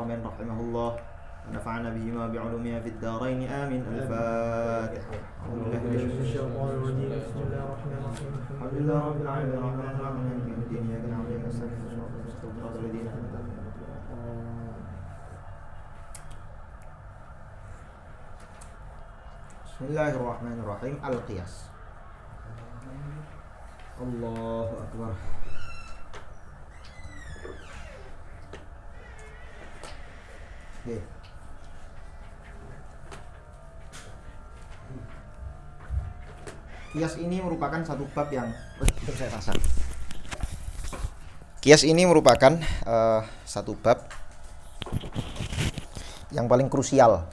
من رحمه الله ونفعنا بهما بعلومها في الدارين آمين. الفاتحة. الحمد لله رب العالمين الرحمن الرحيم مالك يوم الدين إياك نعبد وإياك نستعين صراط الذين أنعمت عليهم. Bismillahirrahmanirrahim. Al-Qiyas. Allahu Akbar. Oke. Qiyas ini merupakan satu bab yang saya pasang. Qiyas ini merupakan satu bab yang paling krusial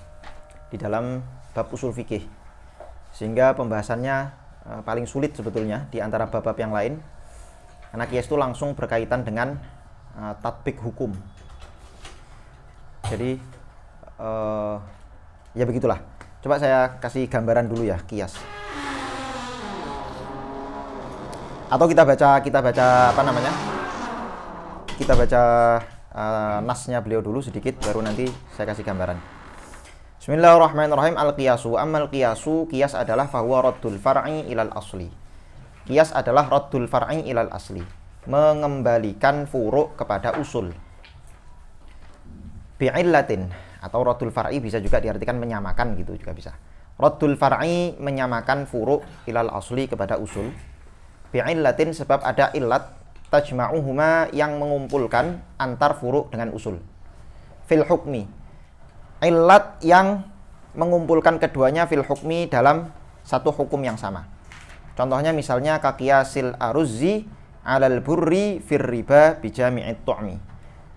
di dalam bab usul fikih, sehingga pembahasannya paling sulit sebetulnya di antara bab-bab yang lain, karena qiyas itu langsung berkaitan dengan tatbik hukum. Jadi ya begitulah. Coba saya kasih gambaran dulu ya qiyas. Atau kita baca apa namanya? Kita baca nasnya beliau dulu sedikit, baru nanti saya kasih gambaran. Bismillahirrahmanirrahim. Al-qiyasu. Ammal qiyasu, qiyas adalah fahuwa raddul far'i ilal asli. Qiyas adalah raddul far'i ilal asli, mengembalikan furu' kepada usul. Bi'illatin, atau raddul far'i bisa juga diartikan menyamakan, gitu juga bisa. Raddul far'i menyamakan furu' ilal asli kepada usul. Bi'illatin, sebab ada illat tajma'uhuma yang mengumpulkan antar furu' dengan usul. Fil hukmi, illat yang mengumpulkan keduanya fil hukmi dalam satu hukum yang sama. Contohnya misalnya kaqiyasil aruzzi alal burri fir riba bijami'it tu'mi.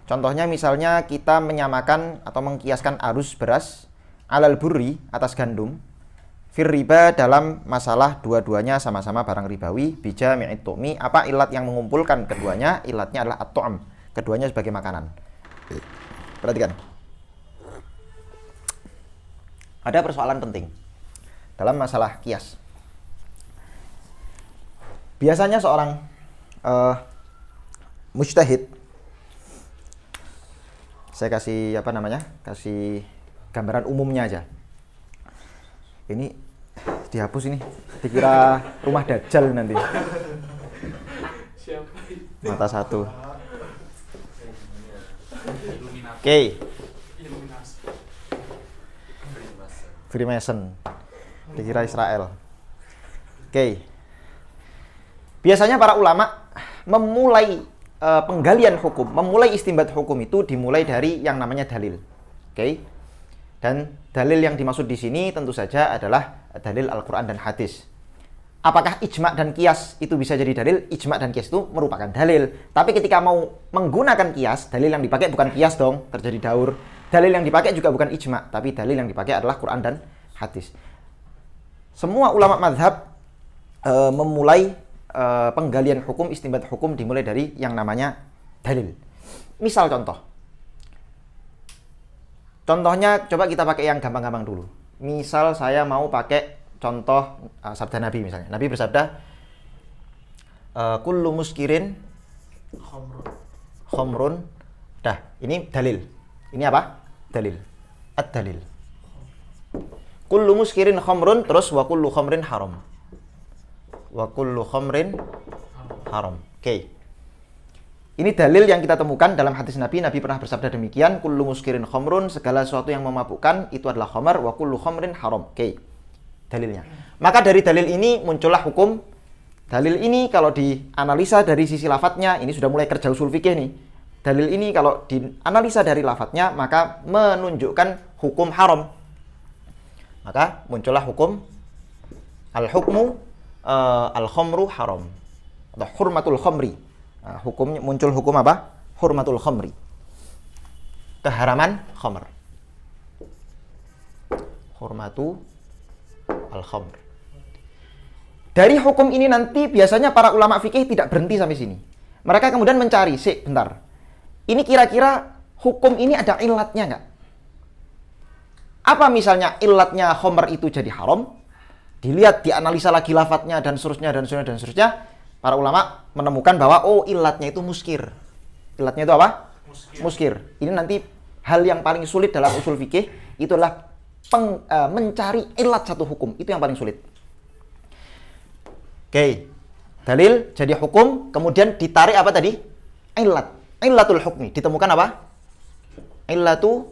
Contohnya misalnya kita menyamakan atau mengkiaskan aruz beras alal burri atas gandum fir riba dalam masalah dua-duanya sama-sama barang ribawi bijami'it tu'mi. Apa ilat yang mengumpulkan keduanya? Ilatnya adalah at-tu'am, keduanya sebagai makanan. Perhatikan. Ada persoalan penting dalam masalah qiyas. Biasanya seorang mujtahid, saya kasih kasih gambaran umumnya aja. Ini dihapus ini, dikira rumah Dajjal nanti. Mata satu. Oke. Freemason, dikira Israel. Oke. Biasanya para ulama memulai penggalian hukum, memulai istinbat hukum itu dimulai dari yang namanya dalil. Oke. Dan dalil yang dimaksud di sini tentu saja adalah dalil Al-Qur'an dan hadis. Apakah ijma' dan qiyas itu bisa jadi dalil? Ijma' dan qiyas itu merupakan dalil. Tapi ketika mau menggunakan qiyas, dalil yang dipakai bukan qiyas dong, terjadi daur. Dalil yang dipakai juga bukan ijma', tapi dalil yang dipakai adalah Quran dan hadis. Semua ulama mazhab memulai penggalian hukum, istinbat hukum dimulai dari yang namanya dalil. Misal contohnya coba kita pakai yang gampang-gampang dulu. Misal saya mau pakai contoh sabda Nabi misalnya. Nabi bersabda, kullu muskirin khamrun. Dah, ini dalil. Ini apa? Dalil. Ad-dalil. Kullu muskirin khamrun, terus wa kullu khamrin haram. Wa kullu khamrin haram. Oke. Ini dalil yang kita temukan dalam hadis Nabi. Nabi pernah bersabda demikian, kullu muskirin khamrun, segala sesuatu yang memabukkan itu adalah khamar, wa kullu khamrin haram. Oke. Dalilnya. Maka dari dalil ini muncullah hukum. Dalil ini kalau dianalisa dari sisi lafadznya, ini sudah mulai kerja usul fikih nih. Dalil ini kalau dianalisa dari lafadznya, maka menunjukkan hukum haram. Maka muncullah hukum al-hukmu al-khamru haram, atau hurmatul khamri. Hukumnya muncul hukum apa? Hurmatul khamri, keharaman khamr. Hurmatu al-khamr. Dari hukum ini nanti biasanya para ulama fikih tidak berhenti sampai sini. Mereka kemudian mencari, bentar. Ini kira-kira hukum ini ada illatnya nggak? Apa misalnya illatnya khamr itu jadi haram? Dilihat, dianalisa lagi lafadznya dan seterusnya. Para ulama menemukan bahwa illatnya itu muskir. Illatnya itu apa? Muskir. Ini nanti hal yang paling sulit dalam usul fikih itu adalah mencari ilat satu hukum. Itu yang paling sulit. Oke. Dalil jadi hukum, kemudian ditarik apa tadi? Ilat. Ilatul hukmi. Ditemukan apa? Ilatu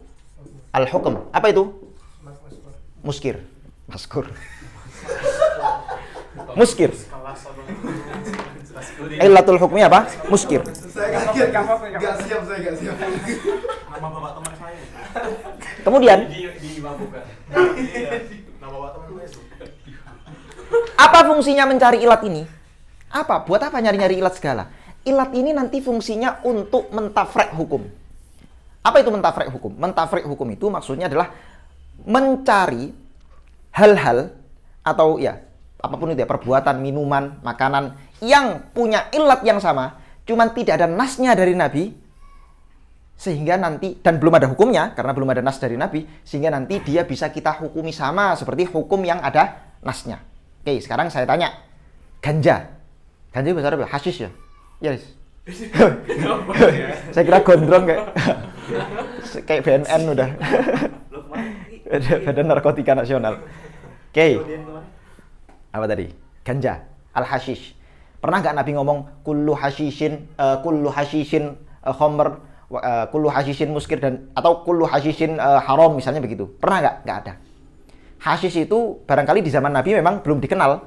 al-hukm. Apa itu? Muskir. Maskur. Muskir. Ilatul hukmi apa? Muskir. Saya kaget. Gak siap. Nama bapak teman saya. Kemudian Nama bapak teman saya itu. apa fungsinya mencari ilat ini? Apa? Buat apa nyari-nyari ilat segala? Ilat ini nanti fungsinya untuk mentafrek hukum. Apa itu mentafrek hukum? Mentafrek hukum itu maksudnya adalah mencari hal-hal atau ya apapun itu ya, perbuatan, minuman, makanan yang punya ilat yang sama, cuman tidak ada nasnya dari Nabi, sehingga nanti, dan belum ada hukumnya karena belum ada nas dari Nabi, sehingga nanti dia bisa kita hukumi sama seperti hukum yang ada nasnya. Oke, sekarang saya tanya, ganja bahasa Arab hashish ya? Yes. Saya kira gondrong kayak BNN udah. Badan Narkotika Nasional. Oke. Apa tadi? Ganja, al-hashish. Pernah nggak Nabi ngomong kullu hashishin khamr, kullu hashishin muskir, dan atau kullu hashishin haram misalnya begitu? Pernah nggak? Nggak ada. Hashish itu barangkali di zaman Nabi memang belum dikenal.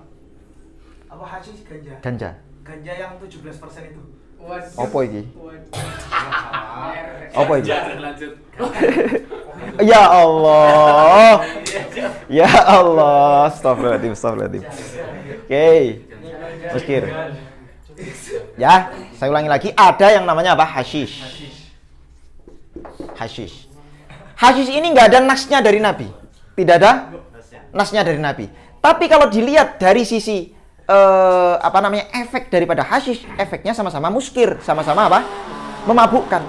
Apa hashish? Ganja. Ganja. Ganja yang 17% itu. Apa iki? Apa iki? Ya Allah. Ya Allah. Astagfirullahaladzim. Oke. Muskir. Ya, saya ulangi lagi. Ada yang namanya apa? Hashish. Hashish ini nggak ada nasnya dari Nabi. Tidak ada nasnya dari Nabi. Tapi kalau dilihat dari sisi efek daripada hashish, efeknya sama-sama muskir, sama-sama apa? Memabukkan.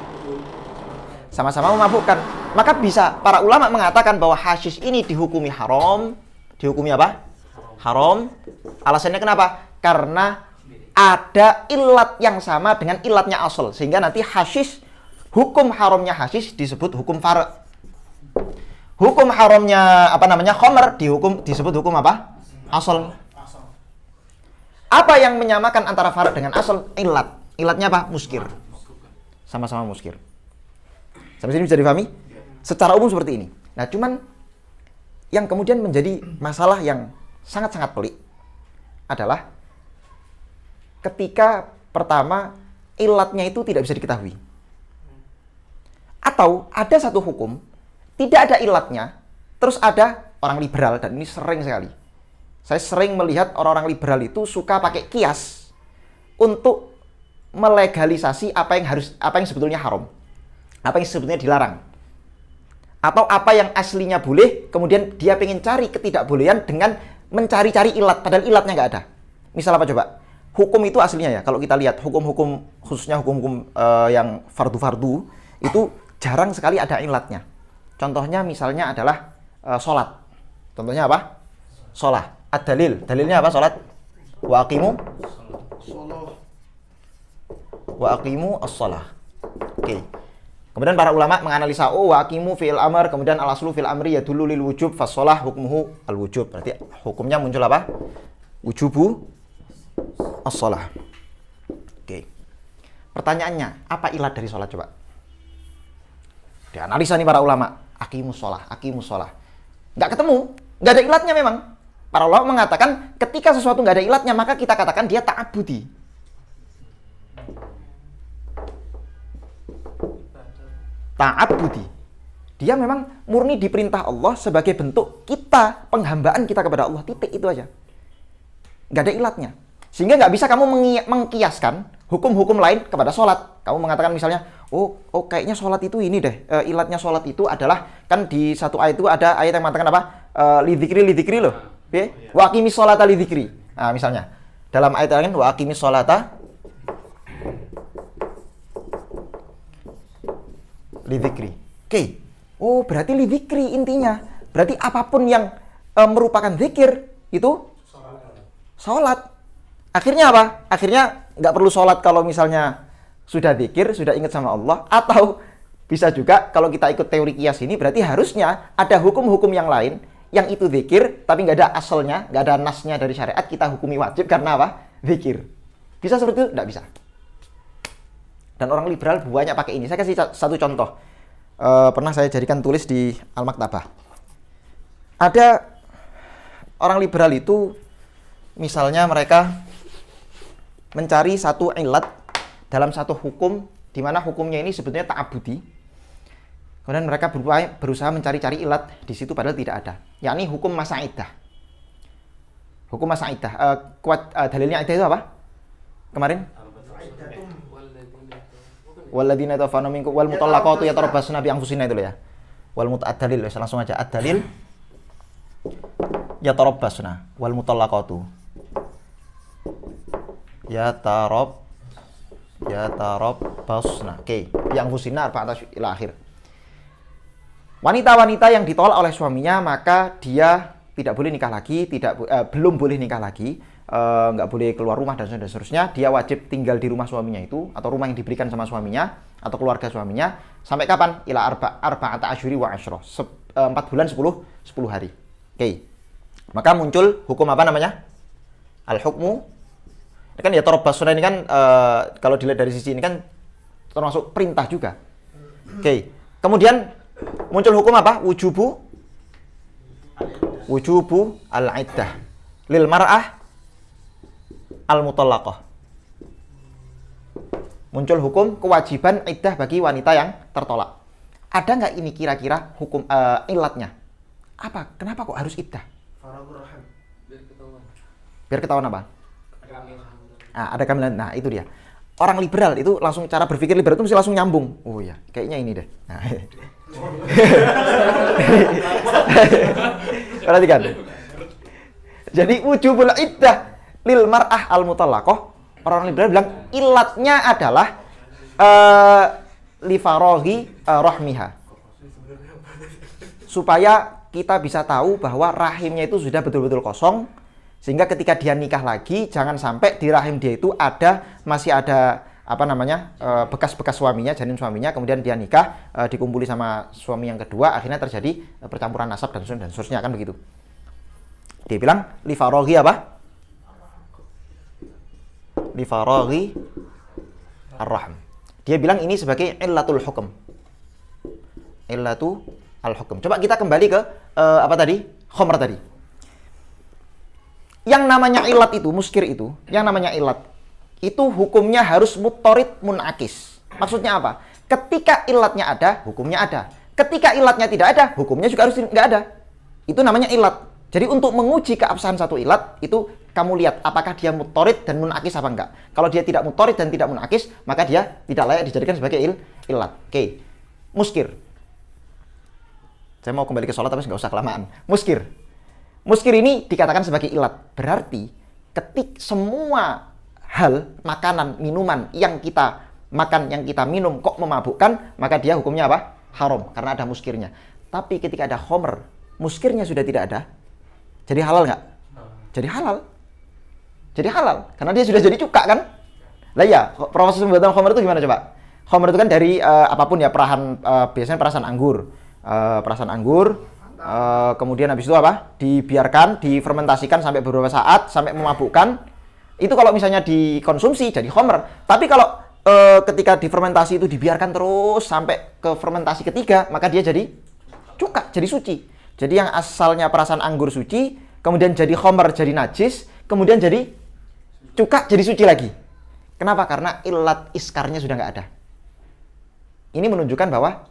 Sama-sama memabukkan. Maka bisa para ulama mengatakan bahwa hashish ini dihukumi haram. Dihukumi apa? Haram. Alasannya kenapa? Karena ada ilat yang sama dengan ilatnya asal, sehingga nanti hashish, hukum haramnya hashish disebut hukum far'. Hukum haramnya khamr disebut hukum apa? Asal. Apa yang menyamakan antara far' dengan asal? Ilat. Ilatnya apa? Muskir. Sama-sama muskir. Sampai sini bisa difahami? Secara umum seperti ini. Nah, cuman yang kemudian menjadi masalah yang sangat-sangat pelik adalah ketika pertama ilatnya itu tidak bisa diketahui. Atau ada satu hukum tidak ada ilatnya, terus ada orang liberal, dan ini sering sekali. Saya sering melihat orang-orang liberal itu suka pakai kias untuk melegalisasi apa yang sebetulnya haram, apa yang sebetulnya dilarang, atau apa yang aslinya boleh, kemudian dia pengen cari ketidakbolehan dengan mencari-cari ilat, padahal ilatnya nggak ada. Misal apa coba? Hukum itu aslinya ya, kalau kita lihat hukum-hukum, khususnya hukum-hukum yang fardu-fardu, itu jarang sekali ada ilatnya. Contohnya misalnya adalah sholat. Contohnya apa? Sholat. Ad-dalil. Dalilnya apa sholat? Wa aqimu as-sholah. Oke. Kemudian para ulama menganalisa, wa aqimu fi'il amr, kemudian al-aslu fil amri yadullu lil wujub, fas-sholah hukmuhu al-wujub. Berarti hukumnya muncul apa? Wujubu as-sholah. Oke. Pertanyaannya, apa ilat dari sholat coba? Dianalisa nih para ulama. Aqimus sholah. Nggak ketemu. Nggak ada ilatnya memang. Para ulama mengatakan ketika sesuatu nggak ada ilatnya, maka kita katakan dia ta'abudi. Ta'abudi. Dia memang murni diperintah Allah sebagai bentuk kita, penghambaan kita kepada Allah. Titik itu aja. Nggak ada ilatnya. Sehingga nggak bisa kamu mengkiaskan hukum-hukum lain kepada sholat. Kamu mengatakan misalnya, oh kayaknya sholat itu ini deh. Ilatnya sholat itu adalah, kan di satu ayat itu ada ayat yang mengatakan apa? Lidikri loh. Wa aqimis sholata lidzikri. Nah, misalnya dalam ayat lain wa aqimis sholata lidzikri. Oke. Oh, berarti lidzikri intinya. Berarti apapun yang merupakan zikir itu sholat. Akhirnya apa? Akhirnya nggak perlu sholat kalau misalnya sudah zikir, sudah ingat sama Allah, atau Bisa juga kalau kita ikut teori kias ini berarti harusnya ada hukum-hukum yang lain yang itu zikir tapi nggak ada asalnya, nggak ada nasnya dari syariat, kita hukumi wajib karena apa? Zikir. Bisa seperti itu? Nggak bisa. Dan orang liberal banyak pakai ini. Saya kasih satu contoh. Pernah saya jadikan tulis di Al-Maktabah. Ada orang liberal itu misalnya mereka mencari satu ilat dalam satu hukum di mana hukumnya ini sebetulnya ta'abudi. Kemudian mereka berusaha mencari-cari ilat di situ padahal tidak ada. Yakni hukum masa iddah. Hukum masa iddah. Dalilnya iddah itu apa? Kemarin? Walladzina tawaffawnahum minkum wal mutallaqatu yatarabbasna bi anfusihinna itu ya. Wal dalil langsung aja ad-dalil yatarabbasna wal mutallaqatu yatarabbasna. Oke, yang anfusihinna arba'ata ila akhir. Wanita-wanita yang ditolak oleh suaminya maka dia tidak boleh nikah lagi, belum boleh nikah lagi, nggak boleh keluar rumah dan seterusnya. Dia wajib tinggal di rumah suaminya itu atau rumah yang diberikan sama suaminya atau keluarga suaminya sampai kapan? Ila arba'ata asyhuri wa asyra. 4 bulan 10 hari. Oke. Maka muncul hukum apa namanya? Al-hukmu. Ini kan ya tarabbasuna ini kan kalau dilihat dari sisi ini kan termasuk perintah juga. Oke. Kemudian muncul hukum apa? Wujubu al-iddah lil mar'ah al-mutallaqah. Muncul hukum kewajiban iddah bagi wanita yang tertolak. Ada nggak ini kira-kira hukum ilatnya? Apa? Kenapa kok harus iddah? Biar ketahuan apa? Ada kehamilan. Nah, itu dia. Orang liberal itu langsung cara berpikir liberal itu mesti langsung nyambung. Oh iya, kayaknya ini deh. Nah. Perhatikan. Jadi wujubul iddah lil mar'ah al mutallaqah. Orang liberal bilang ilatnya adalah li faraghi rahmiha. Supaya kita bisa tahu bahwa rahimnya itu sudah betul-betul kosong sehingga ketika dia nikah lagi jangan sampai di rahim dia itu masih ada bekas-bekas suaminya, janin suaminya, kemudian dia nikah, dikumpuli sama suami yang kedua, akhirnya terjadi percampuran nasab dan seterusnya, kan begitu. Dia bilang li faraghi apa? Li faraghi ar-rahm. Dia bilang ini sebagai illatul hukm. Illatu al-hukm. Coba kita kembali ke apa tadi? Khamr tadi. Yang namanya ilat itu, muskir itu, yang namanya ilat itu hukumnya harus mutorid munakis. Maksudnya apa? Ketika ilatnya ada, hukumnya ada. Ketika ilatnya tidak ada, hukumnya juga harus nggak ada. Itu namanya ilat. Jadi untuk menguji keabsahan satu ilat, itu kamu lihat apakah dia mutorid dan munakis apa enggak. Kalau dia tidak mutorid dan tidak munakis, maka dia tidak layak dijadikan sebagai ilat. Oke. Muskir. Saya mau kembali ke sholat tapi nggak usah kelamaan. Muskir. Muskir ini dikatakan sebagai ilat. Berarti semua hal, makanan, minuman yang kita makan, yang kita minum kok memabukkan, maka dia hukumnya apa? Haram, karena ada muskirnya. Tapi ketika ada khamr, muskirnya sudah tidak ada, jadi halal nggak? Jadi halal. Jadi halal, karena dia sudah jadi cuka kan? Lah ya, proses pembuatan khamr itu gimana coba? Khamr itu kan dari apapun ya, biasanya perasan anggur. Kemudian habis itu apa? Dibiarkan, difermentasikan sampai beberapa saat, sampai memabukkan. Itu kalau misalnya dikonsumsi jadi khamr. Tapi kalau ketika difermentasi itu dibiarkan terus sampai ke fermentasi ketiga, maka dia jadi cuka, jadi suci. Jadi yang asalnya perasan anggur suci, kemudian jadi khamr, jadi najis, kemudian jadi cuka, jadi suci lagi. Kenapa? Karena ilat iskarnya sudah nggak ada. Ini menunjukkan bahwa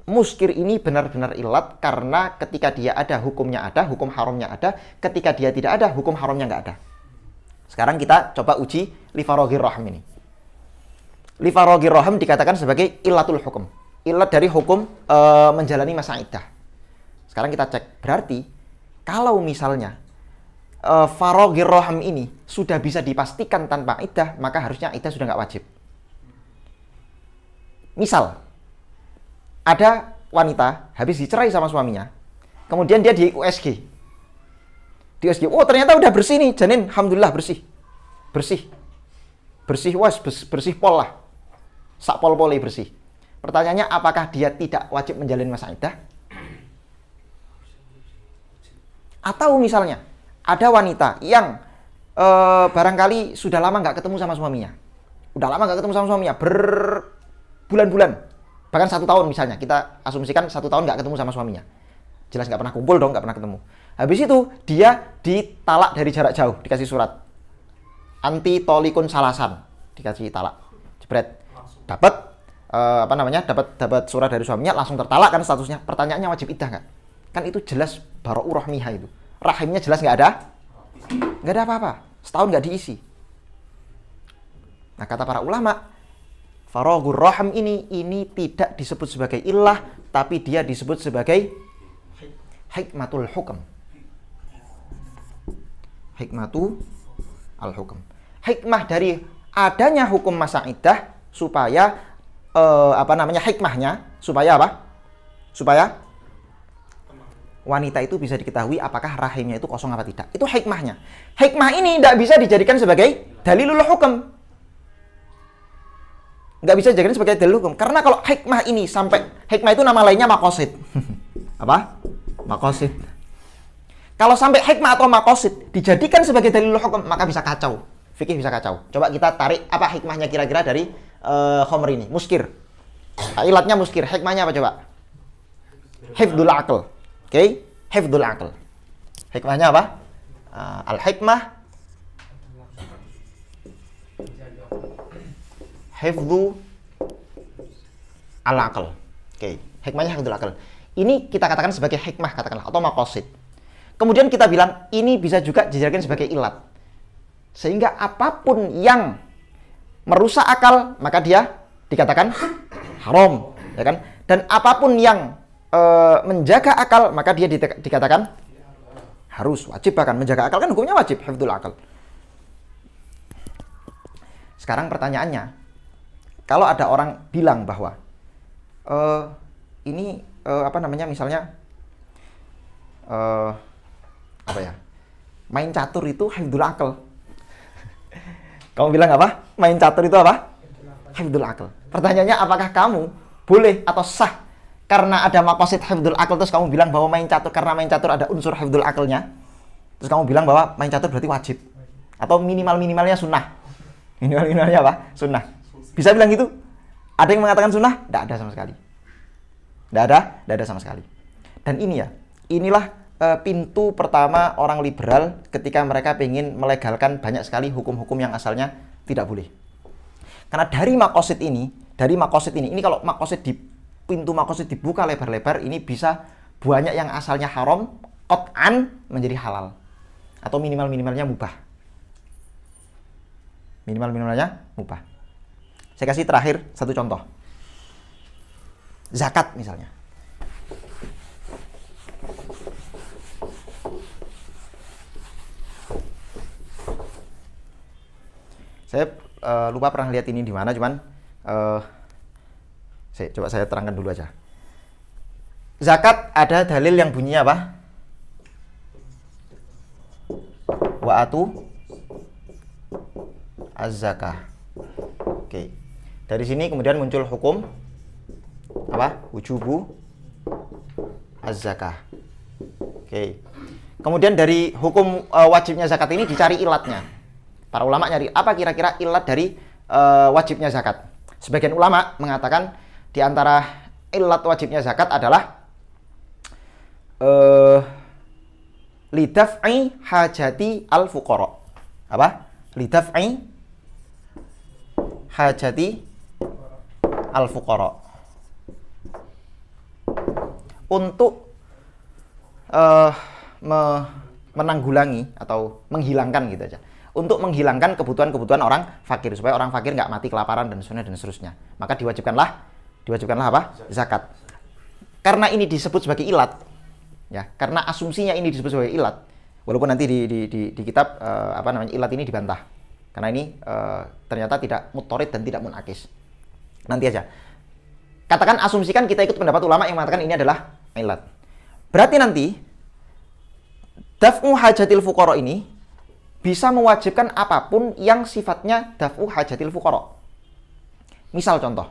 muskir ini benar-benar ilat karena ketika dia ada, hukumnya ada, hukum haramnya ada. Ketika dia tidak ada, hukum haramnya nggak ada. Sekarang kita coba uji li faraghi rahm ini. Li faraghi rahm dikatakan sebagai ilatul hukum. Ilat dari hukum menjalani masa iddah. Sekarang kita cek. Berarti kalau misalnya faraghi rahm ini sudah bisa dipastikan tanpa iddah, maka harusnya iddah sudah nggak wajib. Misal ada wanita habis dicerai sama suaminya, kemudian dia di USG. Di USG, oh ternyata udah bersih nih, janin, alhamdulillah bersih, bersih, bersih pol lah, sak pol-polnya bersih. Pertanyaannya, apakah dia tidak wajib menjalin masa iddah? Atau misalnya ada wanita yang barangkali sudah lama nggak ketemu sama suaminya, berbulan-bulan, bahkan 1 tahun misalnya, kita asumsikan 1 tahun nggak ketemu sama suaminya, jelas nggak pernah kumpul dong, nggak pernah ketemu. Habis itu dia ditalak dari jarak jauh, dikasih surat anti tolikun salasan, dikasih talak, jebret, dapat dapat surat dari suaminya, langsung tertalak kan statusnya. Pertanyaannya, wajib iddah nggak? Kan itu jelas bara'u rahmiha, itu rahimnya jelas nggak ada apa-apa, setahun nggak diisi. Nah, kata para ulama, faraghur rahim ini tidak disebut sebagai illah, tapi dia disebut sebagai hikmatul hukm. Hikmatu al-hukm. Hikmah dari adanya hukum masa iddah supaya hikmahnya supaya apa? Supaya wanita itu bisa diketahui apakah rahimnya itu kosong apa tidak. Itu hikmahnya. Hikmah ini tidak bisa dijadikan sebagai dalilul hukum. Nggak bisa dijadikan sebagai dalil hukum. Karena kalau hikmah ini hikmah itu nama lainnya maqasid. Apa? Maqasid. Kalau sampai hikmah atau maqasid dijadikan sebagai dalil hukum, maka bisa kacau. Fikih bisa kacau. Coba kita tarik apa hikmahnya kira-kira dari khamr ini. Muskir. Ilatnya muskir. Hikmahnya apa coba? Hifdzul aql. Oke? Hifdzul aql. Hikmahnya apa? Al-hikmah hifdzu al-aql. Oke, hikmahnya hifdzul aql. Ini kita katakan sebagai hikmah, katakanlah, atau maqasid. Kemudian kita bilang ini bisa juga dijadikan sebagai ilat. Sehingga apapun yang merusak akal, maka dia dikatakan haram, ya kan? Dan apapun yang menjaga akal, maka dia dikatakan harus, wajib, bahkan menjaga akal kan hukumnya wajib, hifdzul aql. Sekarang pertanyaannya, kalau ada orang bilang bahwa misalnya main catur itu hifdzul aql. Kamu bilang apa? Main catur itu apa? Hifdzul aql. Pertanyaannya, apakah kamu boleh atau sah karena ada maqasid hifdzul aql, terus kamu bilang bahwa main catur, karena main catur ada unsur hifdzul aqlnya, terus kamu bilang bahwa main catur berarti wajib atau minimalnya sunnah? Minimalnya apa? Sunnah. Bisa bilang gitu? Ada yang mengatakan sunnah? Tidak ada sama sekali. Tidak ada sama sekali. Dan inilah pintu pertama orang liberal ketika mereka ingin melegalkan banyak sekali hukum-hukum yang asalnya tidak boleh. Karena dari maqasid ini, ini kalau pintu maqasid dibuka lebar-lebar, ini bisa banyak yang asalnya haram qat'an menjadi halal atau minimalnya mubah. Minimalnya mubah. Saya kasih terakhir satu contoh. Zakat misalnya. Saya lupa pernah lihat ini di mana, cuman coba saya terangkan dulu aja. Zakat ada dalil yang bunyinya apa? Wa atu az-zakah. Oke. Dari sini kemudian muncul hukum apa? Wujubu az-zakah. Oke. Kemudian dari hukum wajibnya zakat ini dicari ilatnya. Para ulama nyari apa kira-kira ilat dari wajibnya zakat. Sebagian ulama mengatakan di antara ilat wajibnya zakat adalah lidaf'i hajati al-fuqara. Apa? Lidaf'i hajati al-fuqara. Untuk menanggulangi atau menghilangkan gitu aja. Untuk menghilangkan kebutuhan-kebutuhan orang fakir, supaya orang fakir nggak mati kelaparan dan seterusnya. Maka diwajibkanlah apa? Zakat. Karena ini disebut sebagai ilat, ya. Karena asumsinya ini disebut sebagai ilat, walaupun nanti di kitab ilat ini dibantah. Karena ini ternyata tidak mutarid dan tidak munakis. Nanti aja. Katakan asumsikan kita ikut pendapat ulama yang mengatakan ini adalah ilat. Berarti nanti daf'u hajatil fuqara ini bisa mewajibkan apapun yang sifatnya daf'u hajatil fuqara. Misal contoh,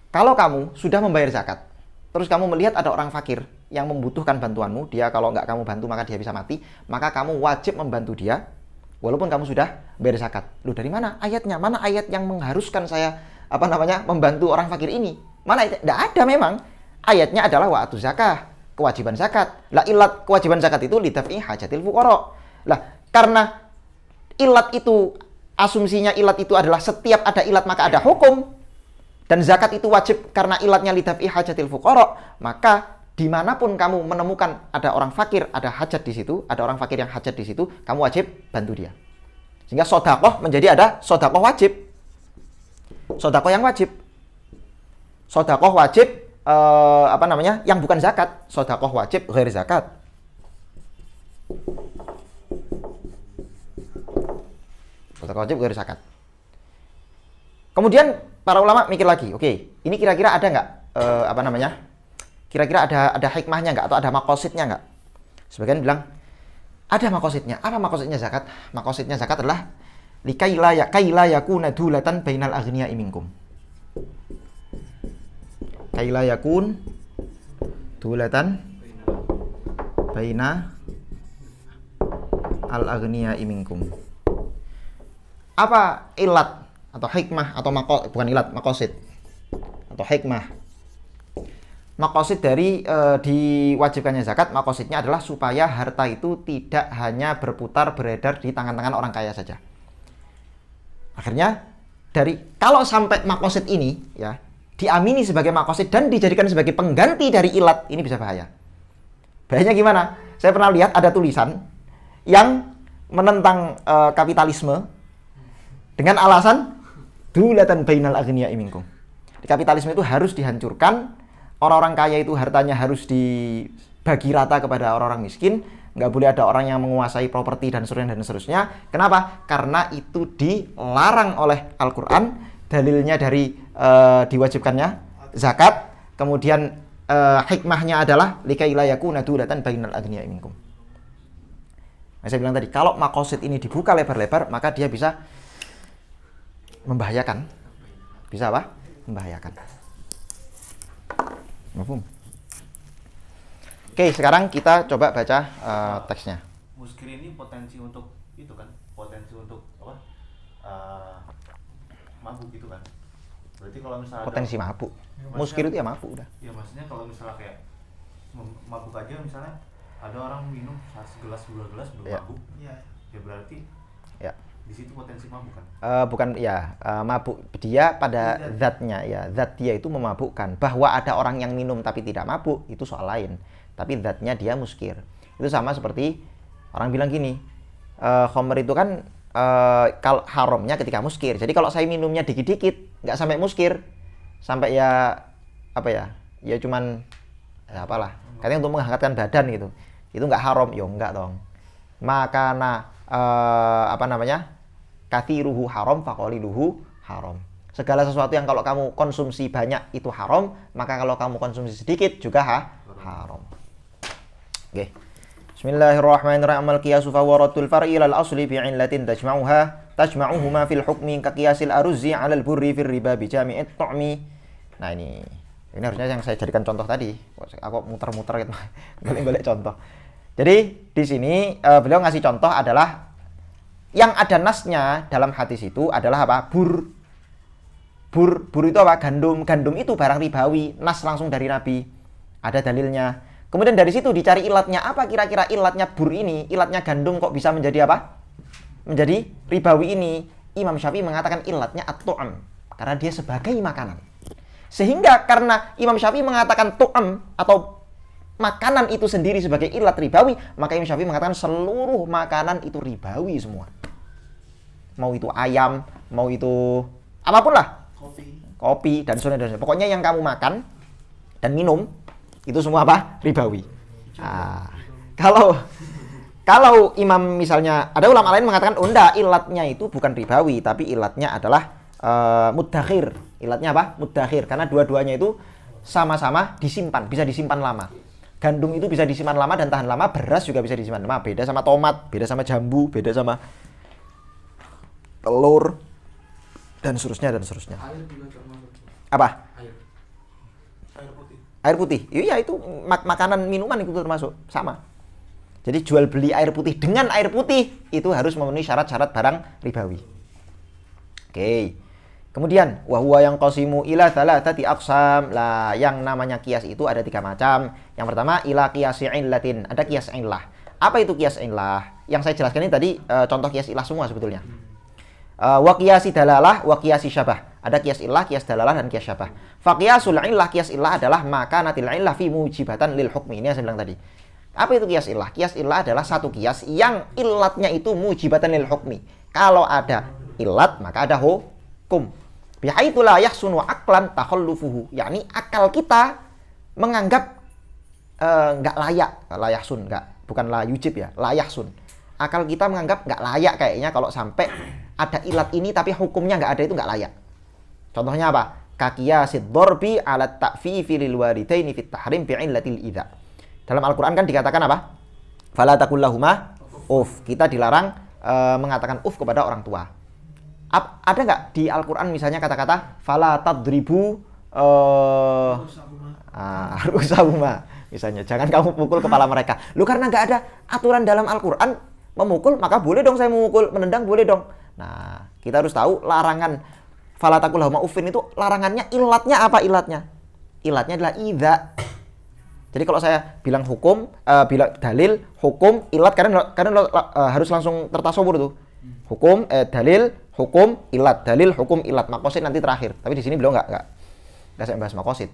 Kalau kamu sudah membayar zakat, terus kamu melihat ada orang fakir yang membutuhkan bantuanmu, dia kalau nggak kamu bantu maka dia bisa mati, maka kamu wajib membantu dia, walaupun kamu sudah bayar zakat. Loh, dari mana ayatnya? Mana ayat yang mengharuskan saya membantu orang fakir ini? Mana? Tidak ada memang. Ayatnya adalah wa'atu zakah, kewajiban zakat. Lah ilat kewajiban zakat itu lidaf'i hajatil fuqara. Lah karena ilat itu, asumsinya ilat itu adalah setiap ada ilat maka ada hukum. Dan zakat itu wajib karena ilatnya lidaf'i hajatil fuqara, maka dimanapun kamu menemukan ada orang fakir, ada hajat di situ, ada orang fakir yang hajat di situ, kamu wajib bantu dia. Sehingga sodakoh menjadi ada sodakoh wajib. Sodakoh yang wajib. Sodakoh wajib, yang bukan zakat. Sodakoh wajib, ghair zakat. Sodakoh wajib, ghair zakat. Kemudian para ulama mikir lagi, oke, ini kira-kira ada nggak, kira-kira ada hikmahnya nggak, atau ada makosidnya nggak? Sebagian bilang, ada makosidnya. Apa makosidnya zakat? Makosidnya zakat adalah kaila yakuna dulatan bainal aghniya'i minkum. Kaila yakun dulatan baina al aghniya'i minkum. Apa ilat atau hikmah atau makosid atau hikmah? Makosid dari diwajibkannya zakat, makosidnya adalah supaya harta itu tidak hanya berputar beredar di tangan-tangan orang kaya saja. Akhirnya kalau sampai makosid ini ya diamini sebagai makosid dan dijadikan sebagai pengganti dari ilat, ini bisa bahaya. Bahayanya gimana? Saya pernah lihat ada tulisan yang menentang kapitalisme dengan alasan dulatan bainal aghniya'i minkum. Kapitalisme itu harus dihancurkan. Orang-orang kaya itu hartanya harus dibagi rata kepada orang-orang miskin. Nggak boleh ada orang yang menguasai properti dan seterusnya. Kenapa? Karena itu dilarang oleh Al-Quran. Dalilnya dari diwajibkannya zakat. Kemudian hikmahnya adalah likai la yakuna dulatan bainal aghniya'i minkum. Nah, saya bilang tadi, kalau makosid ini dibuka lebar-lebar, maka dia bisa membahayakan. Bisa apa? Membahayakan. Oke, sekarang kita coba baca teksnya. Muskir ini potensi untuk itu kan? Potensi untuk apa? Mabuk gitu kan? Berarti kalau misalnya Potensi mabuk. Muskir itu ya mabuk udah. Ya maksudnya kalau misalnya kayak mabuk aja, misalnya ada orang minum segelas dua gelas belum mabuk. Iya. Ya berarti Ya. di situ potensi mabuk kan? Bukan ya, mabuk dia pada zatnya ya, zat dia itu memabukkan. Bahwa ada orang yang minum tapi tidak mabuk itu soal lain. Tapi zatnya dia muskir. Itu sama seperti orang bilang gini, khamr itu kan kalau haramnya ketika muskir. Jadi kalau saya minumnya dikit-dikit, nggak sampai muskir, sampai ya cuman apalah, katanya untuk menghangatkan badan gitu. Itu nggak haram, ya enggak dong. Makana kathiruhu haram faqaliluhu haram. Segala sesuatu yang kalau kamu konsumsi banyak itu haram, maka kalau kamu konsumsi sedikit juga haram. Oke. Bismillahirrahmanirrahim. Al-qiyasu fa waratul far'i ilal asli bi illatin tajma'uhuma fil hukmi ka qiyasil aruzzi 'alal burri fir riba bi jami'it tu'mi. Nah, ini harusnya yang saya jadikan contoh tadi. Aku muter-muter gitu. Golek-golek contoh. Jadi di sini beliau ngasih contoh adalah yang ada nasnya dalam hadis itu adalah apa? Bur itu apa? Gandum itu barang ribawi. Nas langsung dari Nabi. Ada dalilnya. Kemudian dari situ dicari ilatnya. Apa kira-kira ilatnya bur ini? Ilatnya gandum kok bisa menjadi apa? Menjadi ribawi ini. Imam Syafi'i mengatakan ilatnya at-tu'am. Karena dia sebagai makanan. Sehingga karena Imam Syafi'i mengatakan tu'am atau makanan itu sendiri sebagai ilat ribawi, maka Imam Syafi'i mengatakan seluruh makanan itu ribawi semua. Mau itu ayam, mau itu apapun lah. Kopi dan sebagainya. Pokoknya yang kamu makan dan minum itu semua apa? Ribawi. Nah, kalau imam misalnya ada ulama lain mengatakan enggak, ilatnya itu bukan ribawi, tapi ilatnya adalah muddakhir. Ilatnya apa? Muddakhir. Karena dua-duanya itu sama-sama disimpan, bisa disimpan lama. Gandum itu bisa disimpan lama dan tahan lama, beras juga bisa disimpan lama. Beda sama tomat, beda sama jambu, beda sama telur dan seterusnya. Air juga termasuk. Apa? Air. Air putih. Iya itu makanan minuman itu termasuk sama. Jadi jual beli air putih dengan air putih itu harus memenuhi syarat-syarat barang ribawi. Oke. Kemudian wahwa yang qasimu ila thalathati aqsam. Lah yang namanya kias itu ada 3 macam. Yang pertama ila qiyasi illatin. Ada kias illah. Apa itu kias illah? Yang saya jelaskan ini tadi contoh kias illah semua sebetulnya. Wa qiyasi dalalah wa qiyasi syabah. Ada kias illah, kias dalalah dan kias syabah. Fa qiyasul illah, kias illah adalah makanatil illah fi mujibatan lil hukmi. Ini yang saya bilang tadi. Apa itu kias illah? Kias illah adalah satu kias yang ilatnya itu mujibatan lil hukmi. Kalau ada ilat maka ada hukum. Bihaitsu la yahsunu aqlan takhallufuhu. Yakni akal kita menganggap enggak layak, la yahsun enggak, bukan la yujib ya, la yahsun. Akal kita menganggap enggak layak kayaknya kalau sampai ada ilat ini tapi hukumnya enggak ada, itu enggak layak. Contohnya apa? Kaqiyasid darbi ala ta'fifi lil walidaini fit tahrim bi illatil idza. Dalam Al-Qur'an kan dikatakan apa? Fala taqul lahuma uf. Kita dilarang mengatakan uf kepada orang tua. Ada nggak di Al-Qur'an misalnya kata-kata fala tadribu rusahuma misalnya, jangan kamu pukul kepala mereka. Lu karena nggak ada aturan dalam Al-Qur'an memukul, maka boleh dong saya memukul, menendang boleh dong. Nah, kita harus tahu larangan fala taqul lahuma uffin itu larangannya ilatnya apa ilatnya? Ilatnya adalah idza. Jadi kalau saya bilang hukum, bilang dalil, hukum, ilat, karena harus langsung tertasawur tuh. Hukum, dalil, hukum, ilat, dalil, hukum, ilat. Makosid nanti terakhir. Tapi di sini beliau nggak saya bahas makosid.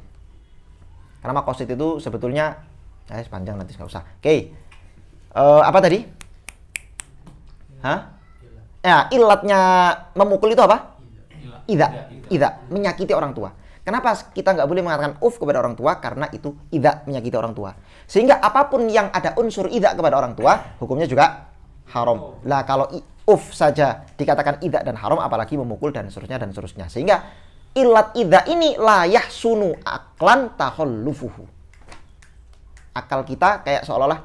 Karena makosid itu sebetulnya, sepanjang nanti nggak usah. Oke, apa tadi? Hah? Ya, ilatnya memukul itu apa? Idza, menyakiti orang tua. Kenapa kita nggak boleh mengatakan uf kepada orang tua? Karena itu idza, menyakiti orang tua. Sehingga apapun yang ada unsur idza kepada orang tua, hukumnya juga haram. Lah kalau uf saja dikatakan idza dan haram, apalagi memukul dan seterusnya dan seterusnya. Sehingga ilat idza ini la yahsunu aqlan takhallufuhu. Akal kita kayak seolah-olah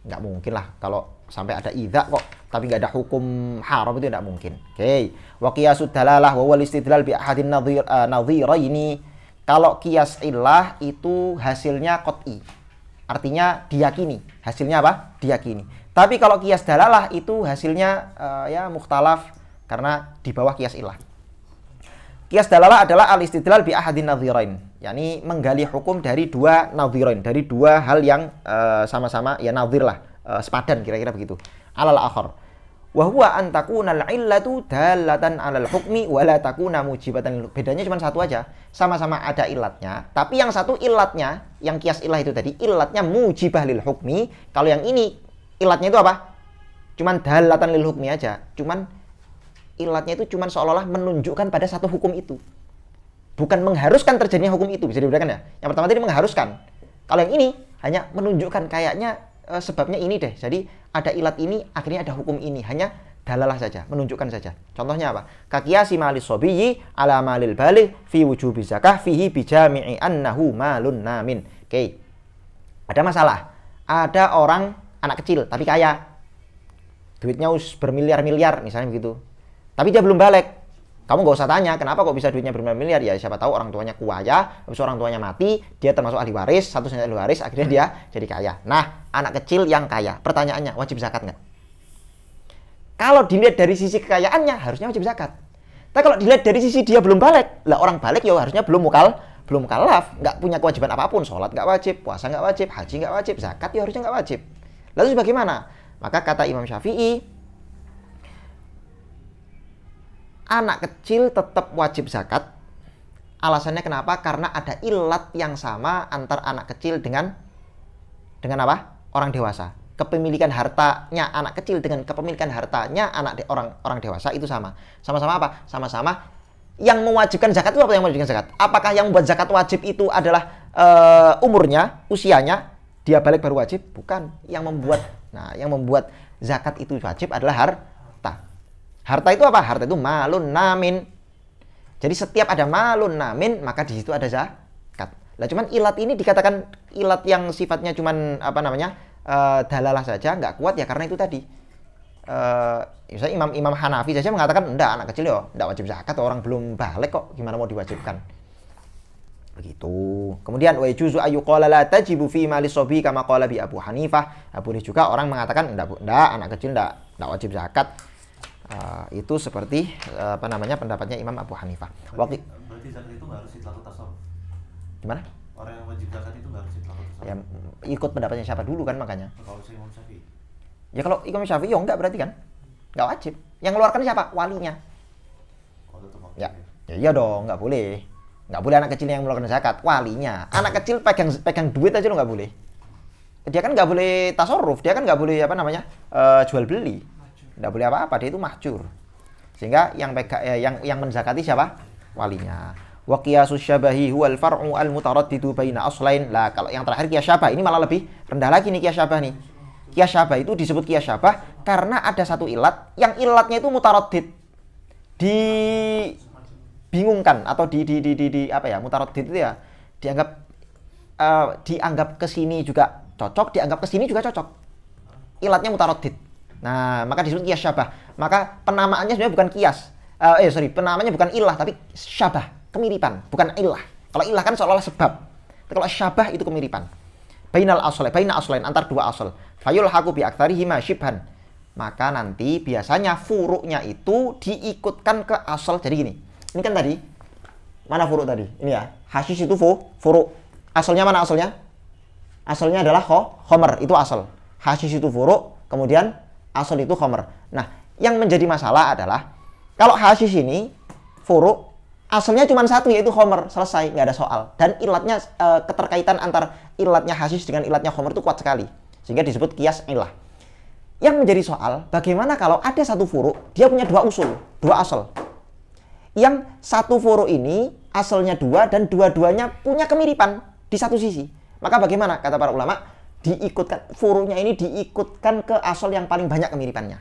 nggak mungkin lah kalau sampai ada idza kok tapi nggak ada hukum haram, itu tidak mungkin. Oke. Wa qiyasud dalalah wa wal istidlal bi ahadin nadhiraini. Kalau qiyas illah itu hasilnya qat'i. Artinya diyakini. Hasilnya apa? Diyakini. Tapi kalau qiyas dalalah itu hasilnya ya mukhtalaf karena di bawah qiyas illah. Qiyas dalalah adalah al istidlal bi ahadin nadhirain. yakni menggali hukum dari 2 nadhirain, dari 2 hal yang sama-sama ya nadhir lah, sepadan kira-kira begitu. Alal akhar wa huwa an takunal illatu dalatan 'alal hukmi wa la takuna mujibatan. Bedanya cuma satu aja, sama-sama ada ilatnya, tapi yang satu ilatnya, yang qiyas ilah itu tadi, ilatnya mujibah lil hukmi. Kalau yang ini ilatnya itu apa? Cuman dalatan lil hukmi aja, cuman ilatnya itu cuman seolah-olah menunjukkan pada satu hukum itu, bukan mengharuskan terjadinya hukum itu. Bisa dibedakan ya? Yang pertama tadi mengharuskan, kalau yang ini hanya menunjukkan kayaknya sebabnya ini deh, jadi ada ilat ini, akhirnya ada hukum ini, hanya dalalah saja, menunjukkan saja. Contohnya apa? Kaqiyasi malis sobiyyi ala malil baligh fi wujubi zakah fihi bijami'i annahu malun namin. Oke. Ada masalah. Ada orang anak kecil tapi kaya. Duitnya bermiliar-miliar misalnya begitu. Tapi dia belum balik. Kamu gak usah tanya, kenapa kok bisa duitnya bermiliar? Ya siapa tahu orang tuanya kaya, habis orang tuanya mati, dia termasuk ahli waris, satu-satunya ahli waris, akhirnya dia jadi kaya. Nah, anak kecil yang kaya, pertanyaannya, wajib zakat nggak? Kalau dilihat dari sisi kekayaannya, harusnya wajib zakat. Tapi kalau dilihat dari sisi dia belum balik, lah orang balik ya harusnya belum mukallaf, nggak punya kewajiban apapun, sholat nggak wajib, puasa nggak wajib, haji nggak wajib, zakat ya harusnya nggak wajib. Lalu bagaimana? Maka kata Imam Syafi'i, anak kecil tetap wajib zakat. Alasannya kenapa? Karena ada ilat yang sama antar anak kecil dengan apa? Orang dewasa. Kepemilikan hartanya anak kecil dengan kepemilikan hartanya orang dewasa itu sama. Sama-sama apa? Sama-sama yang mewajibkan zakat itu apa yang mewajibkan zakat? Apakah yang membuat zakat wajib itu adalah umurnya, usianya, dia balik baru wajib? Bukan. Yang membuat zakat itu wajib adalah harta. Harta itu apa? Harta itu malun namin. Jadi setiap ada malun namin, maka di situ ada zakat. Lah cuman ilat ini dikatakan ilat yang sifatnya cuman dalalah saja, nggak kuat ya karena itu tadi. Misalnya Imam Hanafi saja mengatakan enggak, anak kecil ya enggak wajib zakat, orang belum balik kok gimana mau diwajibkan. Begitu. Kemudian wa yajuzu ayyuqala la tajibu fi mali sobi kama qala bi Abu Hanifah. Boleh juga orang mengatakan enggak anak kecil enggak wajib zakat. Itu seperti pendapatnya Imam Abu Hanifah. Berarti zakat itu nggak harus itlaqut tasarruf. Gimana? Orang yang wajib zakat itu nggak harus itlaqut tasarruf. Ya, ikut pendapatnya siapa dulu kan makanya. Kalau saya Imam Syafi'i. Ya kalau Imam Syafi'i ya enggak berarti kan? Enggak wajib. Yang ngeluarkan siapa? Walinya. Oh, tetap wajib. Ya. Ya iya dong, enggak boleh. Enggak boleh anak kecil yang mengeluarkan zakat, walinya. Anak kecil pegang duit aja lo enggak boleh. Dia kan enggak boleh tasarruf, dia kan enggak boleh jual beli. Enggak boleh apa-apa, dia itu mahjur. Sehingga yang menzakati siapa? Walinya. Wa qiyasus syabahi huwal far'u al mutaraddidu baina aslain. Lah kalau yang terakhir qiyas syabah, ini malah lebih rendah lagi nih qiyas syabah nih. Qiyas syabah itu disebut qiyas syabah karena ada satu ilat yang ilatnya itu mutaraddid. Dibingungkan atau mutaraddid itu ya dianggap ke sini juga cocok, dianggap ke sini juga cocok. Ilatnya mutaraddid. Nah, maka disebut qiyas syabah. Maka penamaannya sebenarnya bukan qiyas. Penamaannya bukan ilah tapi syabah, kemiripan, bukan ilah. Kalau ilah kan seolah-olah sebab. Tapi kalau syabah itu kemiripan. Baina aslain antar dua asal. Fayul haku bi aktsarihima syibhan. Maka nanti biasanya furuknya itu diikutkan ke asal. Jadi gini. Ini kan tadi mana furuk tadi? Ini ya. Hasyish itu furuk. Asalnya mana asalnya? Asalnya adalah khomer, itu asal. Hasyish itu furuk, kemudian asal itu khomer. Nah, yang menjadi masalah adalah kalau hasyish ini furuk, asalnya cuma satu yaitu khomer, selesai, nggak ada soal. Dan ilatnya keterkaitan antar ilatnya hasyish dengan ilatnya khomer itu kuat sekali, sehingga disebut qiyas ilah. Yang menjadi soal, bagaimana kalau ada satu furuk, dia punya dua asal. Yang satu furuk ini asalnya dua dan dua-duanya punya kemiripan di satu sisi. Maka bagaimana? Kata para ulama, furuknya ini diikutkan ke asal yang paling banyak kemiripannya.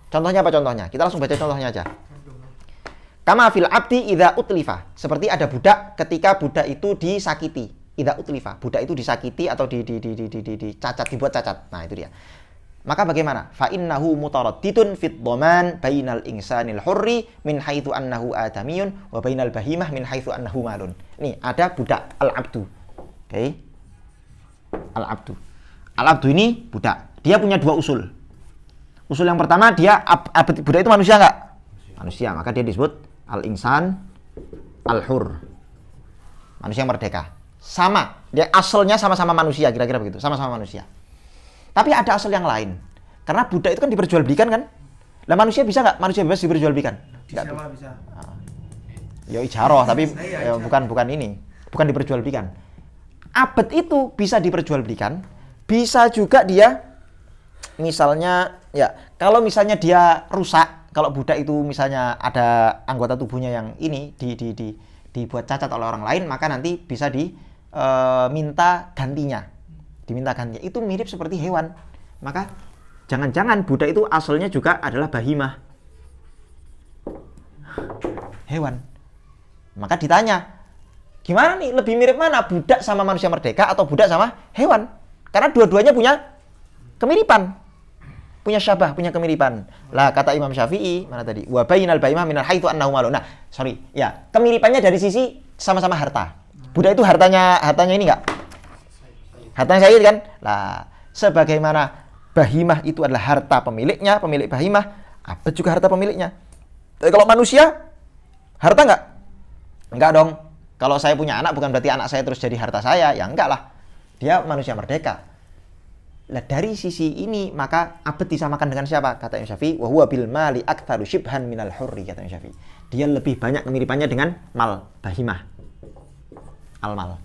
Contohnya apa contohnya? Kita langsung baca contohnya aja. Kama fil abdi idza utlifa. Seperti ada budak ketika budak itu disakiti. Idza utlifa. Budak itu disakiti atau dicacat, dibuat cacat. Nah, itu dia. Maka bagaimana? Fa innahu mutaraddidun fit dhaman bainal insanil hurri min haitsu annahu adamiyun wa bainal bahimah min haitsu annahu malun. Nih, ada budak al-abdu. Oke. Al-abdu. Al-abdu ini budak. Dia punya dua usul. Usul yang pertama, budak itu manusia enggak? Manusia, maka dia disebut al-insan al-hur. Manusia yang merdeka. Sama, dia asalnya sama-sama manusia, kira-kira begitu, sama-sama manusia. Tapi ada asal yang lain. Karena budak itu kan diperjualbelikan kan? Lah manusia bisa nggak? Manusia bebas diperjualbelikan? Nggak bisa. Ya ijaroh, tapi bukan ini. Bukan diperjualbelikan. Abad itu bisa diperjualbelikan. Bisa juga dia, misalnya, ya kalau misalnya dia rusak, kalau budak itu misalnya ada anggota tubuhnya yang ini dibuat cacat oleh orang lain, maka nanti bisa diminta gantinya. Itu mirip seperti hewan. Maka jangan-jangan budak itu asalnya juga adalah bahimah, hewan. Maka ditanya, gimana nih, lebih mirip mana, budak sama manusia merdeka atau budak sama hewan? Karena dua-duanya punya kemiripan, punya syabah, punya kemiripan. Lah kata Imam Syafi'i, mana tadi? Wa bainal bahimah minal haitsu annahu malun. Nah, kemiripannya dari sisi sama-sama harta. Budak itu hartanya ini enggak? Hartanya Sayyid kan? Lah, sebagaimana bahimah itu adalah harta pemiliknya, pemilik bahimah, abad juga harta pemiliknya. Tapi kalau manusia, harta enggak? Enggak dong. Kalau saya punya anak, bukan berarti anak saya terus jadi harta saya. Ya enggak lah. Dia manusia merdeka. Lah dari sisi ini, maka abad disamakan dengan siapa? Kata Imam Syafi'i, wa huwa bil mali aktsaru shibhan minal hurri, kata Imam Syafi'i. Dia lebih banyak kemiripannya dengan mal, bahimah. Al-mal.